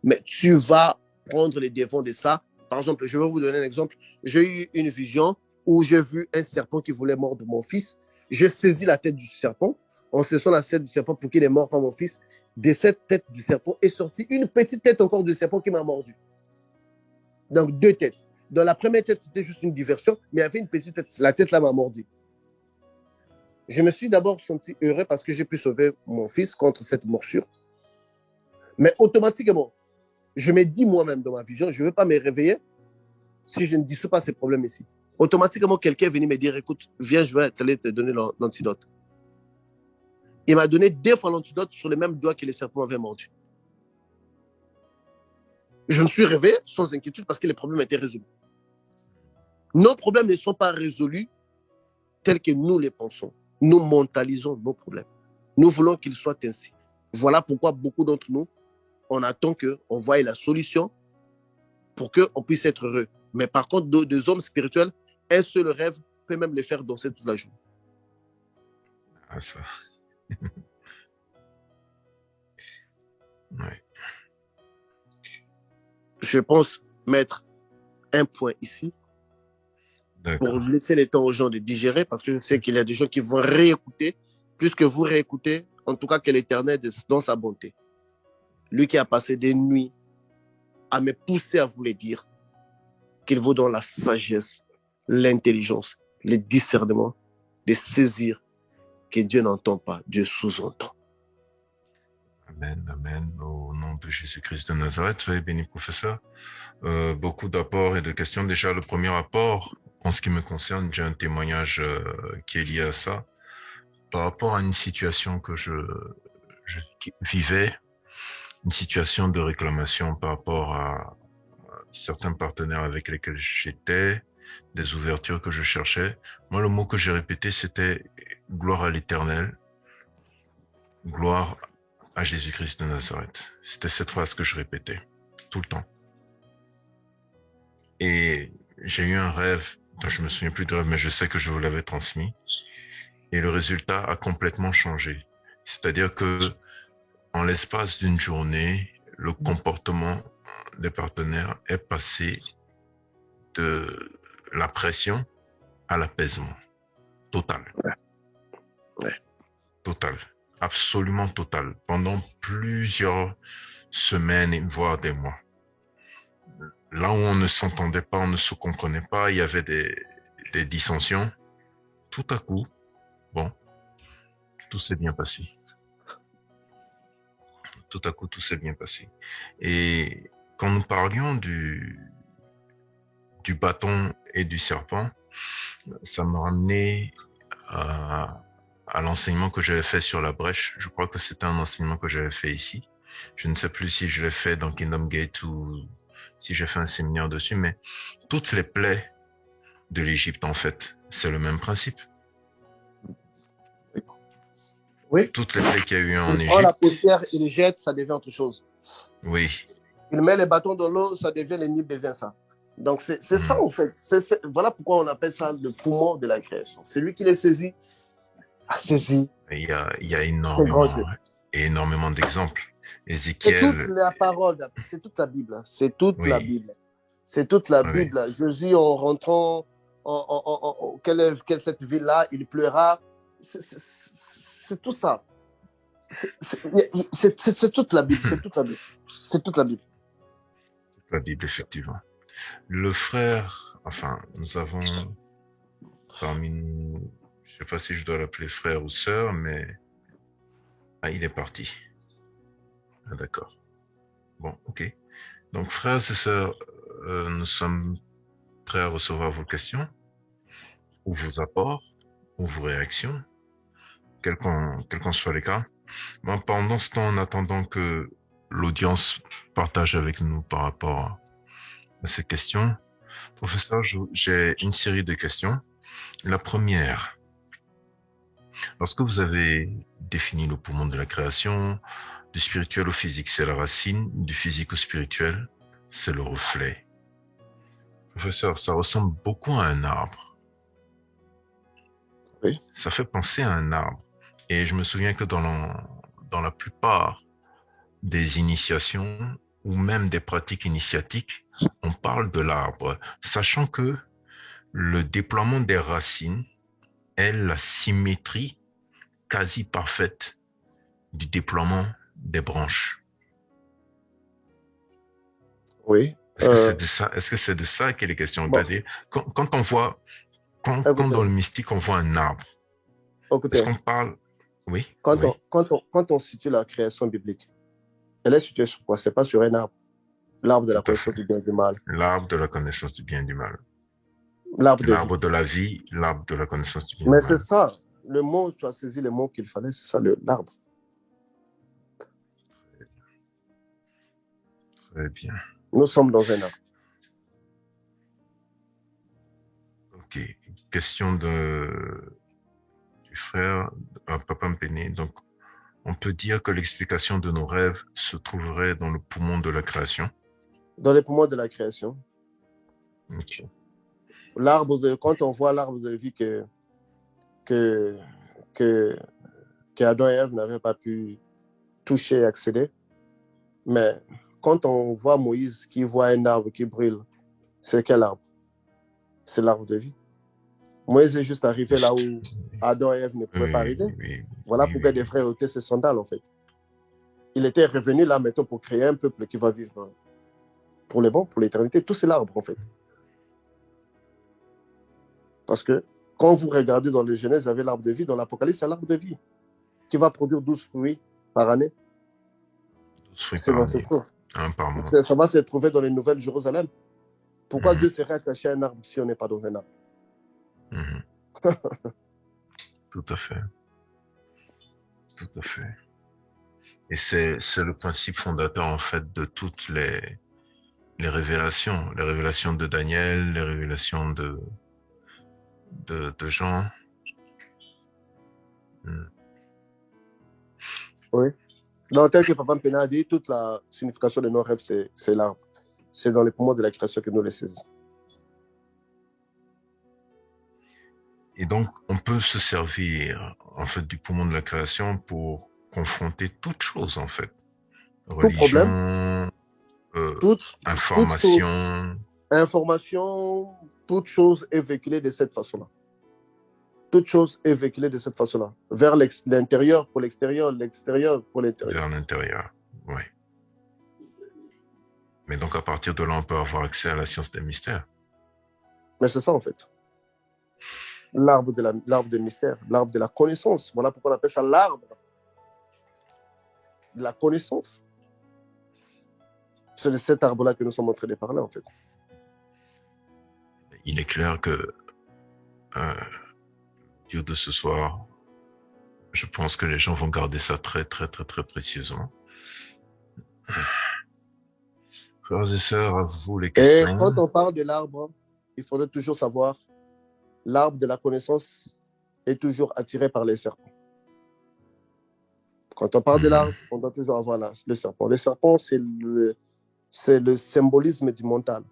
Mais tu vas prendre les devants de ça. Par exemple, je vais vous donner un exemple. J'ai eu une vision où j'ai vu un serpent qui voulait mordre mon fils. J'ai saisi la tête du serpent. En saisissant la tête du serpent pour qu'il ne morde pas mon fils, de cette tête du serpent est sortie une petite tête encore du serpent qui m'a mordu. Donc 2 têtes. Dans la première tête, c'était juste une diversion, mais il y avait une petite tête. La tête là m'a mordu. Je me suis d'abord senti heureux parce que j'ai pu sauver mon fils contre cette morsure. Mais automatiquement, je me dis moi-même dans ma vision, je ne veux pas me réveiller si je ne dissous pas ces problèmes ici. Automatiquement, quelqu'un est venu me dire, écoute, viens, je vais te donner l'antidote. Il m'a donné 2 fois l'antidote sur le même doigt que le serpent avait mordu. Je me suis réveillé sans inquiétude parce que les problèmes étaient résolus. Nos problèmes ne sont pas résolus tels que nous les pensons. Nous mentalisons nos problèmes. Nous voulons qu'ils soient ainsi. Voilà pourquoi beaucoup d'entre nous, on attend qu'on voie la solution pour qu'on puisse être heureux. Mais par contre, des hommes spirituels, un seul rêve peut même les faire danser toute la journée. Ah, ça. Ouais. Je pense mettre un point ici pour laisser le temps aux gens de digérer, parce que je sais qu'il y a des gens qui vont réécouter, puisque vous réécoutez, en tout cas que l'Éternel dans sa bonté. Lui qui a passé des nuits à me pousser à vous le dire, qu'il vous donne la sagesse, l'intelligence, le discernement de saisir que Dieu n'entend pas, Dieu sous-entend. Amen, amen. Au nom de Jésus-Christ de Nazareth, soyez béni, professeur. Beaucoup d'apports et de questions. Déjà, le premier apport, en ce qui me concerne, j'ai un témoignage qui est lié à ça. Par rapport à une situation que je vivais, une situation de réclamation par rapport à certains partenaires avec lesquels j'étais, des ouvertures que je cherchais. Moi, le mot que j'ai répété, c'était gloire à l'Éternel, gloire à Jésus-Christ de Nazareth. C'était cette phrase que je répétais tout le temps. Et j'ai eu un rêve, dont je me souviens plus de rêve, mais je sais que je vous l'avais transmis. Et le résultat a complètement changé. C'est-à-dire que, en l'espace d'une journée, le comportement des partenaires est passé de la pression à l'apaisement. Total. Ouais. Total. Absolument total. Pendant plusieurs semaines, voire des mois. Là où on ne s'entendait pas, on ne se comprenait pas, il y avait des dissensions. Tout à coup, bon, tout s'est bien passé. Tout à coup, tout s'est bien passé. Et quand nous parlions du bâton et du serpent, ça me ramenait à l'enseignement que j'avais fait sur la brèche. Je crois que c'était un enseignement que j'avais fait ici. Je ne sais plus si je l'ai fait dans Kingdom Gate ou si j'ai fait un séminaire dessus, mais toutes les plaies de l'Égypte, en fait, c'est le même principe. Oui. Toutes les plaies qu'il y a eu en Égypte. Il prend la poussière, il les jette, ça devient autre chose. Oui. Il met les bâtons dans l'eau, ça devient les nids, devient ça. Donc c'est ça en fait. Voilà pourquoi on appelle ça le poumon de la création. C'est lui qui les saisit, a saisi. Il y a énormément d'exemples. Ézéchiel. C'est toute la parole, c'est toute la Bible. C'est toute la Bible. C'est toute la Bible. Jésus, en rentrant, cette ville-là, il pleura. C'est tout ça. C'est toute la Bible. C'est toute la Bible. C'est toute la Bible. La Bible, effectivement. Le frère, enfin, nous avons parmi nous Je sais pas si je dois l'appeler frère ou sœur, mais ah, il est parti. Ah, d'accord. Bon, ok. Donc, frères et sœurs, nous sommes prêts à recevoir vos questions, ou vos apports, ou vos réactions, quel qu'en soit les cas. Bon, pendant ce temps, en attendant que l'audience partage avec nous par rapport à ces questions, professeur, j'ai une série de questions. La première, lorsque vous avez défini le poumon de la création, du spirituel au physique, c'est la racine, du physique au spirituel, c'est le reflet. Professeur, ça ressemble beaucoup à un arbre. Oui. Ça fait penser à un arbre. Et je me souviens que dans la plupart des initiations ou même des pratiques initiatiques, on parle de l'arbre, sachant que le déploiement des racines est la symétrie quasi parfaite du déploiement des branches. Oui. Est-ce que c'est de ça, est-ce que c'est de ça qu'il est question? Bon, Quand on voit, quand écoutez, dans le mystique on voit un arbre, est-ce écoutez, qu'on parle? Oui, quand oui. on situe la création biblique, elle est située sur quoi? C'est pas sur un arbre. L'arbre de la Tout à fait. connaissance du bien et du mal. L'arbre de la connaissance du bien et du mal. L'arbre de vie. L'arbre de la vie, l'arbre de la connaissance du bien et Mais du c'est mal. ça. Le mot, tu as saisi le mot qu'il fallait, c'est ça, l'arbre. Très bien. Nous sommes dans un arbre. Ok. Question du frère Papa Mpene. Donc, on peut dire que l'explication de nos rêves se trouverait dans le poumon de la création. Dans les poumons de la création. Ok. Quand on voit l'arbre de vie que, Adam et Ève n'avaient pas pu toucher et accéder, mais quand on voit Moïse qui voit un arbre qui brûle, c'est quel arbre? C'est l'arbre de vie. Moïse est juste arrivé là où Adam et Ève ne pouvaient pas arriver. Voilà pourquoi il devrait ôter ses sandales, en fait. Il était revenu là maintenant pour créer un peuple qui va vivre pour les bons, pour l'éternité. Tout c'est l'arbre, en fait. Parce que quand vous regardez dans le Genèse, il y avait l'arbre de vie. Dans l'Apocalypse, c'est l'arbre de vie qui va produire 12 fruits par année. 12 fruits C'est par dans ce année. trou. Un par mois. Ça va se trouver dans les Nouvelles Jérusalem. Pourquoi Dieu serait attaché à un arbre si on n'est pas dans un arbre? Tout à fait. Tout à fait. Et c'est le principe fondateur, en fait, de toutes les révélations. Les révélations de Daniel, les révélations de Jean. Oui. Donc, tel que Papa Mpena a dit, toute la signification de nos rêves, c'est l'arbre. C'est dans les poumons de la création que nous les saisissons. Et donc, on peut se servir, en fait, du poumon de la création pour confronter toute chose, en fait. Tout problème, Religion, toute information. chose, information, toute chose est véhiculée de cette façon-là. Toute chose est véhiculée de cette façon-là. Vers l'intérieur pour l'extérieur, l'extérieur pour l'intérieur. Vers l'intérieur, oui. Mais donc, à partir de là, on peut avoir accès à la science des mystères. Mais c'est ça, en fait. L'arbre des mystères, l'arbre de la connaissance. Voilà pourquoi on appelle ça l'arbre de la connaissance. C'est de cet arbre-là que nous sommes en train de parler, en fait. Il est clair que Dieu de ce soir, je pense que les gens vont garder ça très, très, très, très précieusement. Frères et sœurs, à vous les questions. Et quand on parle de l'arbre, il faudrait toujours savoir, l'arbre de la connaissance est toujours attiré par les serpents. Quand on parle de l'arbre, on doit toujours avoir le serpent. Le serpent, c'est le symbolisme du mental.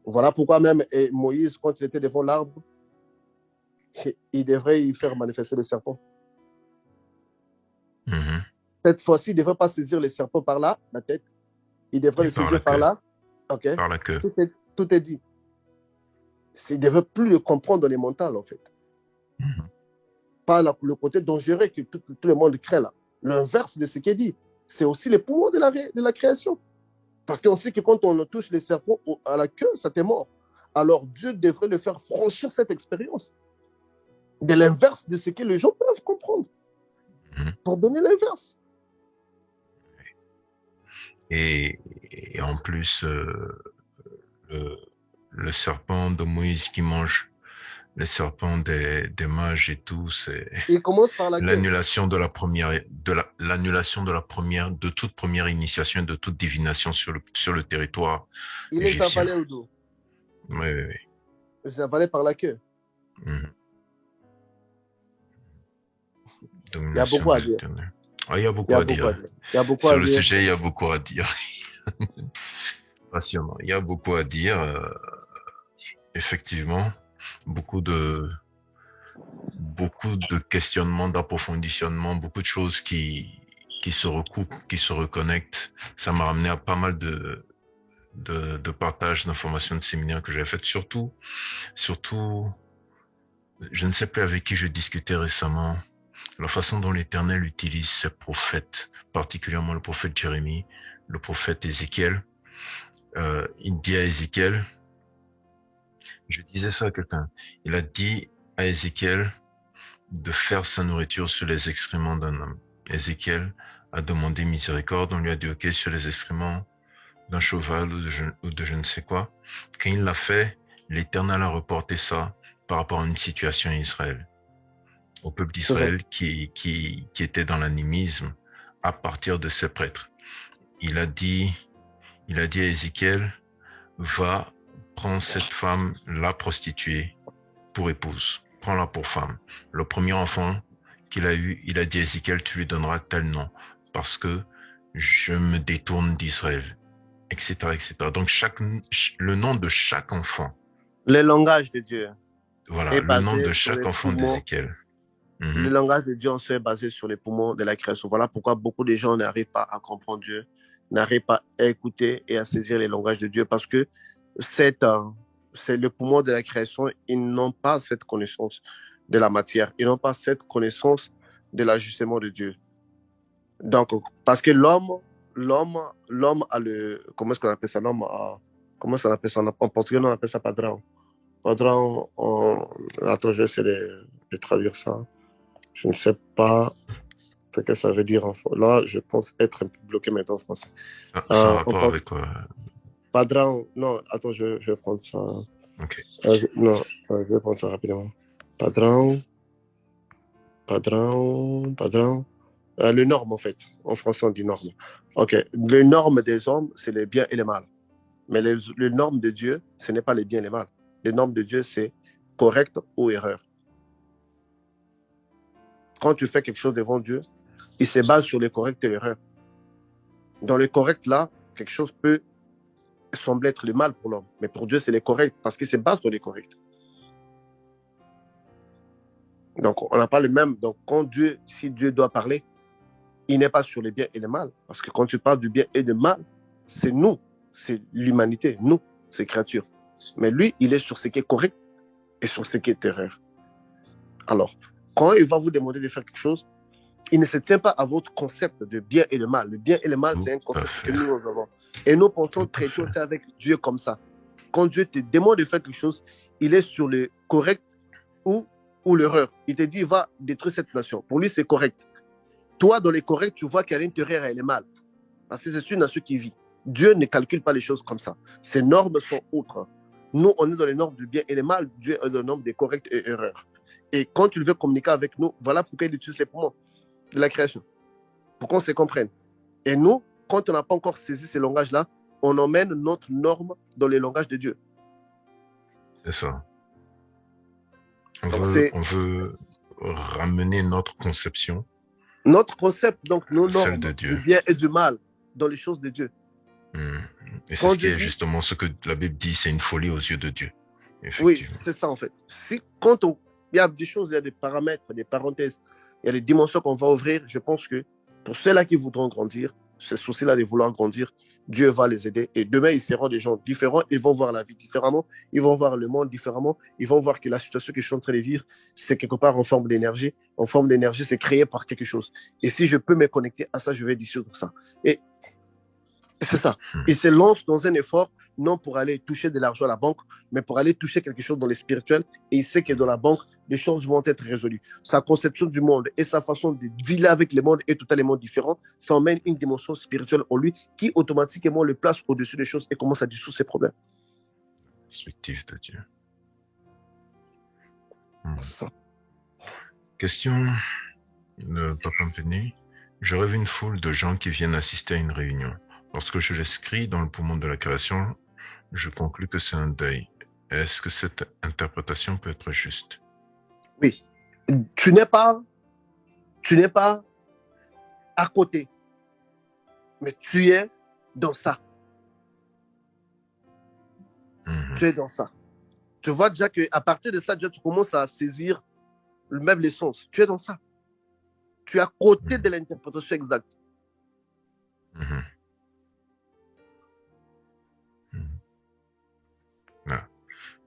Voilà pourquoi même Moïse, quand il était devant l'arbre, il devrait y faire manifester le serpent. Cette fois-ci, il ne devrait pas saisir le serpent par là, la tête. Il devrait le saisir par là. Okay. Par la queue. Tout est dit. Il ne devrait plus le comprendre dans les mentales, en fait. Pas le côté dangereux que tout le monde crée là. L'inverse de ce qui est dit. C'est aussi les poumons de la création. Parce qu'on sait que quand on touche les serpents à la queue, ça t'est mort. Alors Dieu devrait le faire franchir cette expérience. de l'inverse de ce que les gens peuvent comprendre, pour donner l'inverse. Et en plus, le serpent de Moïse qui mange les serpents des mages et tout, c'est Il commence par la queue. l'annulation de la première, l'annulation de la première, de toute première initiation, de toute divination sur le territoire Il les égyptien. avalait au dos. Oui, oui, oui. Il les avalait par la queue. Domination il y a beaucoup à dire. Il y a beaucoup à dire. Sur le sujet, il y a beaucoup à dire. Passionnant. Il y a beaucoup à dire. Effectivement, beaucoup de questionnements, d'approfondissements, beaucoup de choses qui se recoupent, qui se reconnectent. Ça m'a ramené à pas mal de partage d'informations de séminaires que j'avais fait. Surtout, je ne sais plus avec qui je discutais récemment, la façon dont l'Éternel utilise ses prophètes, particulièrement le prophète Jérémie, le prophète Ézéchiel. Il dit à Ézéchiel, je disais ça à quelqu'un, il a dit à Ézéchiel de faire sa nourriture sur les excréments d'un homme. Ézéchiel a demandé miséricorde, on lui a dit ok sur les excréments d'un cheval ou de je ne sais quoi. Quand il l'a fait, l'Éternel a reporté ça par rapport à une situation en Israël, au peuple d'Israël qui était dans l'animisme à partir de ses prêtres. Il a dit à Ézéchiel, va prendre cette femme, la prostituée, pour épouse. Prends-la pour femme. Le premier enfant qu'il a eu, il a dit à Ézéchiel, tu lui donneras tel nom, parce que je me détourne d'Israël, etc., etc. Donc le nom de chaque enfant. Le langage de Dieu. Voilà, le nom de chaque enfant d'Ézéchiel. Le langage de Dieu est basé sur les poumons de la création. Voilà pourquoi beaucoup de gens n'arrivent pas à comprendre Dieu, n'arrivent pas à écouter et à saisir les langages de Dieu, parce que c'est le poumon de la création. Ils n'ont pas cette connaissance de la matière. Ils n'ont pas cette connaissance de l'ajustement de Dieu. Donc, parce que l'homme a le... Comment est-ce qu'on appelle ça? Comment ça appelle ça? En portugais, on appelle ça padrão. Padrão, attends, je vais essayer de traduire ça. Je ne sais pas ce que ça veut dire en français. Là, je pense être un peu bloqué maintenant en français. Ça a rapport avec quoi? Padrão, non, attends, je vais prendre ça. Ok. Je vais prendre ça rapidement. Padrão. Le norme, en fait. En français, on dit norme. Ok. Les normes des hommes, c'est les biens et les mal. Mais les normes de Dieu, ce n'est pas les biens et les mal. Les normes de Dieu, c'est correct ou erreur. Quand tu fais quelque chose devant Dieu, il se base sur le correct et l'erreur. Dans le correct, là, quelque chose peut sembler être le mal pour l'homme. Mais pour Dieu, c'est le correct, parce qu'il se base sur le correct. Donc, on n'a pas le même. Donc, si Dieu doit parler, il n'est pas sur le bien et le mal. Parce que quand tu parles du bien et du mal, c'est nous, c'est l'humanité, nous, ces créatures. Mais lui, il est sur ce qui est correct et sur ce qui est erreur. Alors, quand il va vous demander de faire quelque chose, il ne se tient pas à votre concept de bien et de mal. Le bien et le mal, c'est un concept que nous avons. Et nous pensons traiter aussi avec Dieu comme ça. Quand Dieu te demande de faire quelque chose, il est sur le correct ou l'erreur. Il te dit, va détruire cette nation. Pour lui, c'est correct. Toi, dans les corrects, tu vois qu'à l'intérieur, elle est mal. Parce que c'est une nation qui vit. Dieu ne calcule pas les choses comme ça. Ses normes sont autres. Nous, on est dans les normes du bien et le mal. Dieu est dans les normes des corrects et erreurs. Et quand il veut communiquer avec nous, voilà pourquoi il utilise les poumons de la création. Pour qu'on se comprenne. Et nous, quand on n'a pas encore saisi ces langages-là, on emmène notre norme dans les langages de Dieu. C'est ça. On veut ramener notre conception. Notre concept, donc nos normes, celle de Dieu. Du bien et du mal, dans les choses de Dieu. Et c'est ce qui est justement ce que la Bible dit, c'est une folie aux yeux de Dieu. Oui, c'est ça en fait. Il y a des choses, il y a des paramètres, des parenthèses, il y a des dimensions qu'on va ouvrir. Je pense que pour ceux-là qui voudront grandir, ce souci-là de vouloir grandir, Dieu va les aider. Et demain, ils seront des gens différents. Ils vont voir la vie différemment. Ils vont voir le monde différemment. Ils vont voir que la situation que je suis en train de vivre, c'est quelque part en forme d'énergie. En forme d'énergie, c'est créé par quelque chose. Et si je peux me connecter à ça, je vais dissoudre ça. Et C'est ça. Il se lance dans un effort, non pour aller toucher de l'argent à la banque, mais pour aller toucher quelque chose dans le spirituel. Et il sait que dans la banque, les choses vont être résolues. Sa conception du monde et sa façon de dealer avec le monde est totalement différente. Ça emmène une dimension spirituelle en lui qui automatiquement le place au-dessus des choses et commence à dissoudre ses problèmes. Perspective de Dieu. Ça. Question de Papa Mpeni. Je rêve une foule de gens qui viennent assister à une réunion. Lorsque je l'inscris dans le poumon de la création, je conclus que c'est un deuil. Est-ce que cette interprétation peut être juste? Oui. Tu n'es pas à côté, mais tu es dans ça. Tu es dans ça. Tu vois déjà qu'à partir de ça, déjà, tu commences à saisir même les sens. Tu es dans ça. Tu es à côté de l'interprétation exacte.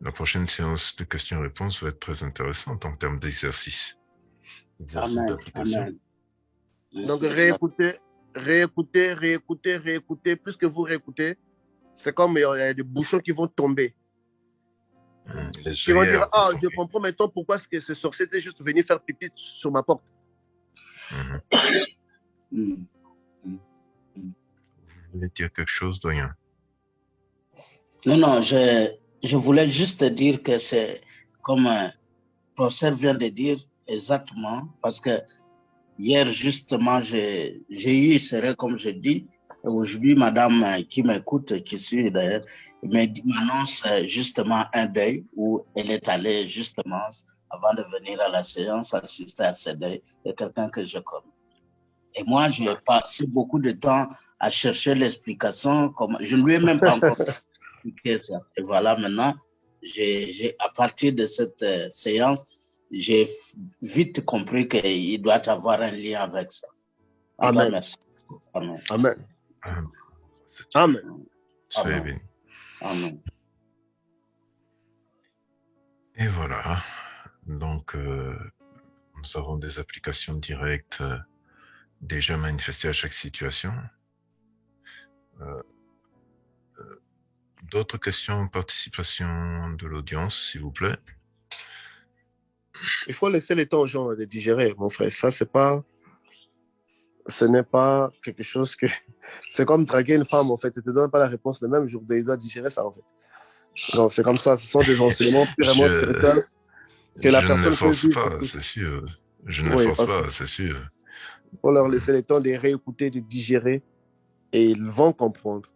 La prochaine séance de questions-réponses va être très intéressante en termes d'exercice. Exercice d'application. Donc, réécouter. Plus que vous réécoutez, c'est comme il y a des bouchons qui vont tomber. Qui vont dire, ah, je comprends maintenant pourquoi ce sorcier était juste venu faire pipi sur ma porte. Vous voulez dire quelque chose, doyen? Non, je voulais juste dire que c'est comme le professeur vient de dire exactement, parce que hier, justement, j'ai eu ce rêve, comme je dis. Aujourd'hui, madame qui m'écoute, qui suit d'ailleurs, m'annonce justement un deuil où elle est allée justement, avant de venir à la séance, assister à ce deuil de quelqu'un que je connais. Et moi, j'ai passé beaucoup de temps à chercher l'explication. Je ne lui ai même pas encore expliqué ça. Et voilà, maintenant, à partir de cette séance, j'ai vite compris qu'il doit avoir un lien avec ça. Amen. Amen. Amen. Amen. Soyez bénis. Amen. Et voilà. Donc, nous avons des applications directes déjà manifestées à chaque situation. D'autres questions, participation de l'audience, s'il vous plaît. Il faut laisser le temps aux gens de digérer, mon frère. Ça, ce n'est pas quelque chose que... C'est comme draguer une femme, en fait. Elle ne te donne pas la réponse le même jour. Il doit digérer ça, en fait. Donc, c'est comme ça. Ce sont des enseignements purement spirituels que la personne ne force pas, c'est sûr. Je ne force pas, c'est sûr. Il faut leur laisser le temps de réécouter, de digérer, et ils vont comprendre.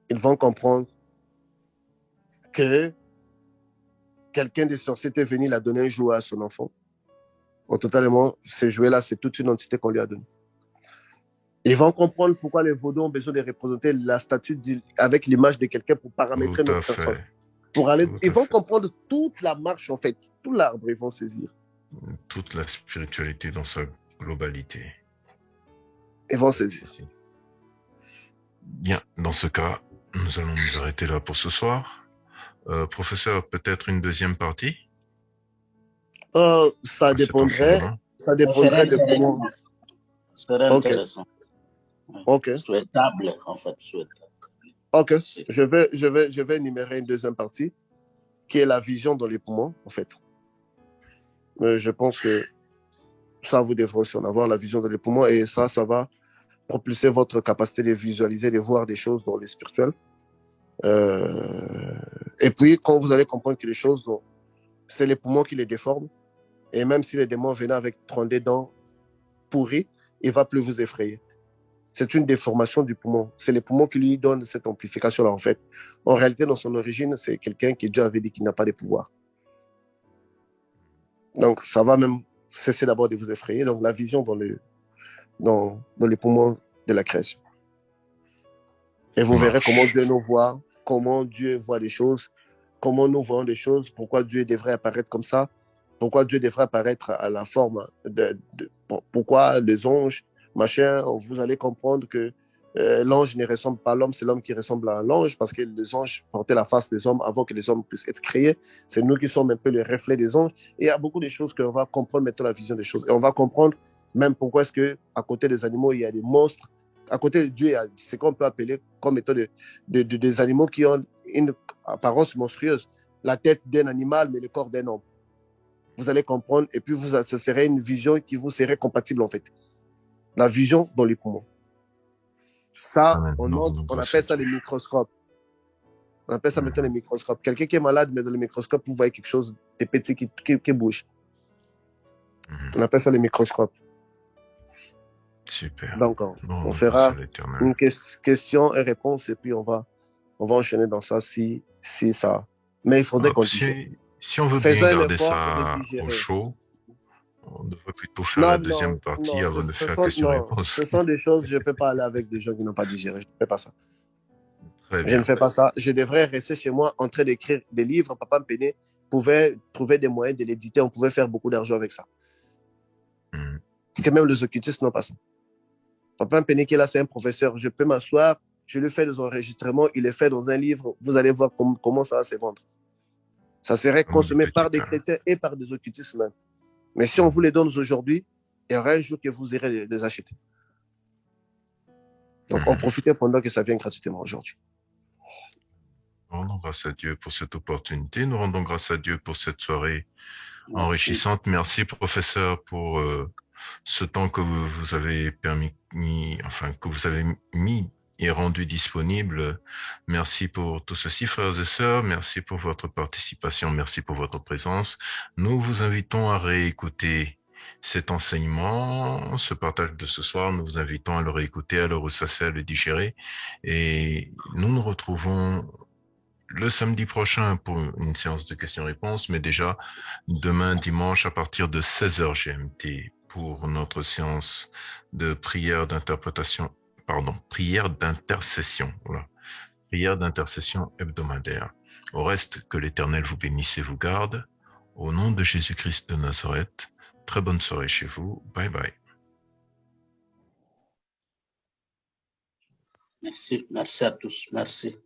Ils vont comprendre que quelqu'un de sorcier était venu la donner un jouet à son enfant. Totalement, ce jouet-là, c'est toute une entité qu'on lui a donnée. Ils vont comprendre pourquoi les vaudous ont besoin de représenter la statue avec l'image de quelqu'un pour paramétrer notre personne. Ils vont comprendre toute la marche, en fait, tout l'arbre, ils vont saisir. Toute la spiritualité dans sa globalité. Ils vont saisir. Bien, dans ce cas, nous allons nous arrêter là pour ce soir. Professeur, peut-être une deuxième partie? Ça dépendrait de comment. Ce serait intéressant. Ok. Souhaitable, en fait. Ok. Je vais énumérer une deuxième partie, qui est la vision dans les poumons, en fait. Je pense que ça, vous devrez aussi en avoir, la vision dans les poumons, et ça va propulser votre capacité de visualiser, de voir des choses dans les spirituels. Et puis, quand vous allez comprendre que les choses, c'est les poumons qui les déforment, et même si les démons venaient avec 32 dents pourries, il ne va plus vous effrayer. C'est une déformation du poumon. C'est les poumons qui lui donnent cette amplification-là, en fait. En réalité, dans son origine, c'est quelqu'un qui Dieu avait dit qu'il n'a pas de pouvoir. Donc, ça va même cesser d'abord de vous effrayer. Donc, la vision dans les poumons de la création. Et vous verrez comment Dieu nous voit, comment Dieu voit les choses, comment nous voyons les choses, pourquoi Dieu devrait apparaître comme ça, pourquoi Dieu devrait apparaître à la forme pourquoi les anges, machin, vous allez comprendre que l'ange ne ressemble pas à l'homme, c'est l'homme qui ressemble à l'ange, parce que les anges portaient la face des hommes avant que les hommes puissent être créés. C'est nous qui sommes un peu les reflets des anges. Et il y a beaucoup de choses qu'on va comprendre maintenant, la vision des choses. Et on va comprendre même pourquoi est-ce qu'à côté des animaux, il y a des monstres À côté de Dieu, il y a ce qu'on peut appeler comme étant des animaux qui ont une apparence monstrueuse. La tête d'un animal, mais le corps d'un homme. Vous allez comprendre, et puis ce serait une vision qui vous serait compatible en fait. La vision dans les poumons. Ça, on appelle ça les microscopes. On appelle ça maintenant les microscopes. Quelqu'un qui est malade, mais dans le microscope, vous voyez quelque chose de petit qui bouge. On appelle ça les microscopes. Super. Donc, on fera une question et réponse, et puis on va enchaîner dans ça si ça. Mais il faudrait qu'on digère. Si on veut bien garder ça au chaud, on devrait plutôt faire la deuxième partie avant de faire question-réponse. Ce sont des choses, je ne peux pas aller avec des gens qui n'ont pas digéré. Je ne fais pas ça. Très bien. Je ne fais pas ça. Je devrais rester chez moi en train d'écrire des livres. Papa Mpene pouvait trouver des moyens de l'éditer. On pouvait faire beaucoup d'argent avec ça. Parce que même les occultistes n'ont pas ça. Papa Mpene qui est là, c'est un professeur. Je peux m'asseoir, je lui fais des enregistrements, il est fait dans un livre. Vous allez voir comment ça va se vendre. Ça serait consommé par des chrétiens et par des occultistes même. Mais si on vous les donne aujourd'hui, il y aura un jour que vous irez les acheter. Donc, en profitez pendant que ça vient gratuitement aujourd'hui. Nous rendons grâce à Dieu pour cette opportunité. Nous rendons grâce à Dieu pour cette soirée enrichissante. Merci, professeur, pour ce temps que vous avez que vous avez mis et rendu disponible. Merci pour tout ceci, frères et sœurs. Merci pour votre participation. Merci pour votre présence. Nous vous invitons à réécouter cet enseignement, ce partage de ce soir. Nous vous invitons à le réécouter à l'heure où ça sert à le digérer. Et nous nous retrouvons le samedi prochain pour une séance de questions-réponses, mais déjà demain dimanche à partir de 16h GMT pour notre séance de prière d'intercession hebdomadaire. Au reste, que l'Éternel vous bénisse et vous garde. Au nom de Jésus-Christ de Nazareth, très bonne soirée chez vous. Bye bye. Merci à tous. Merci.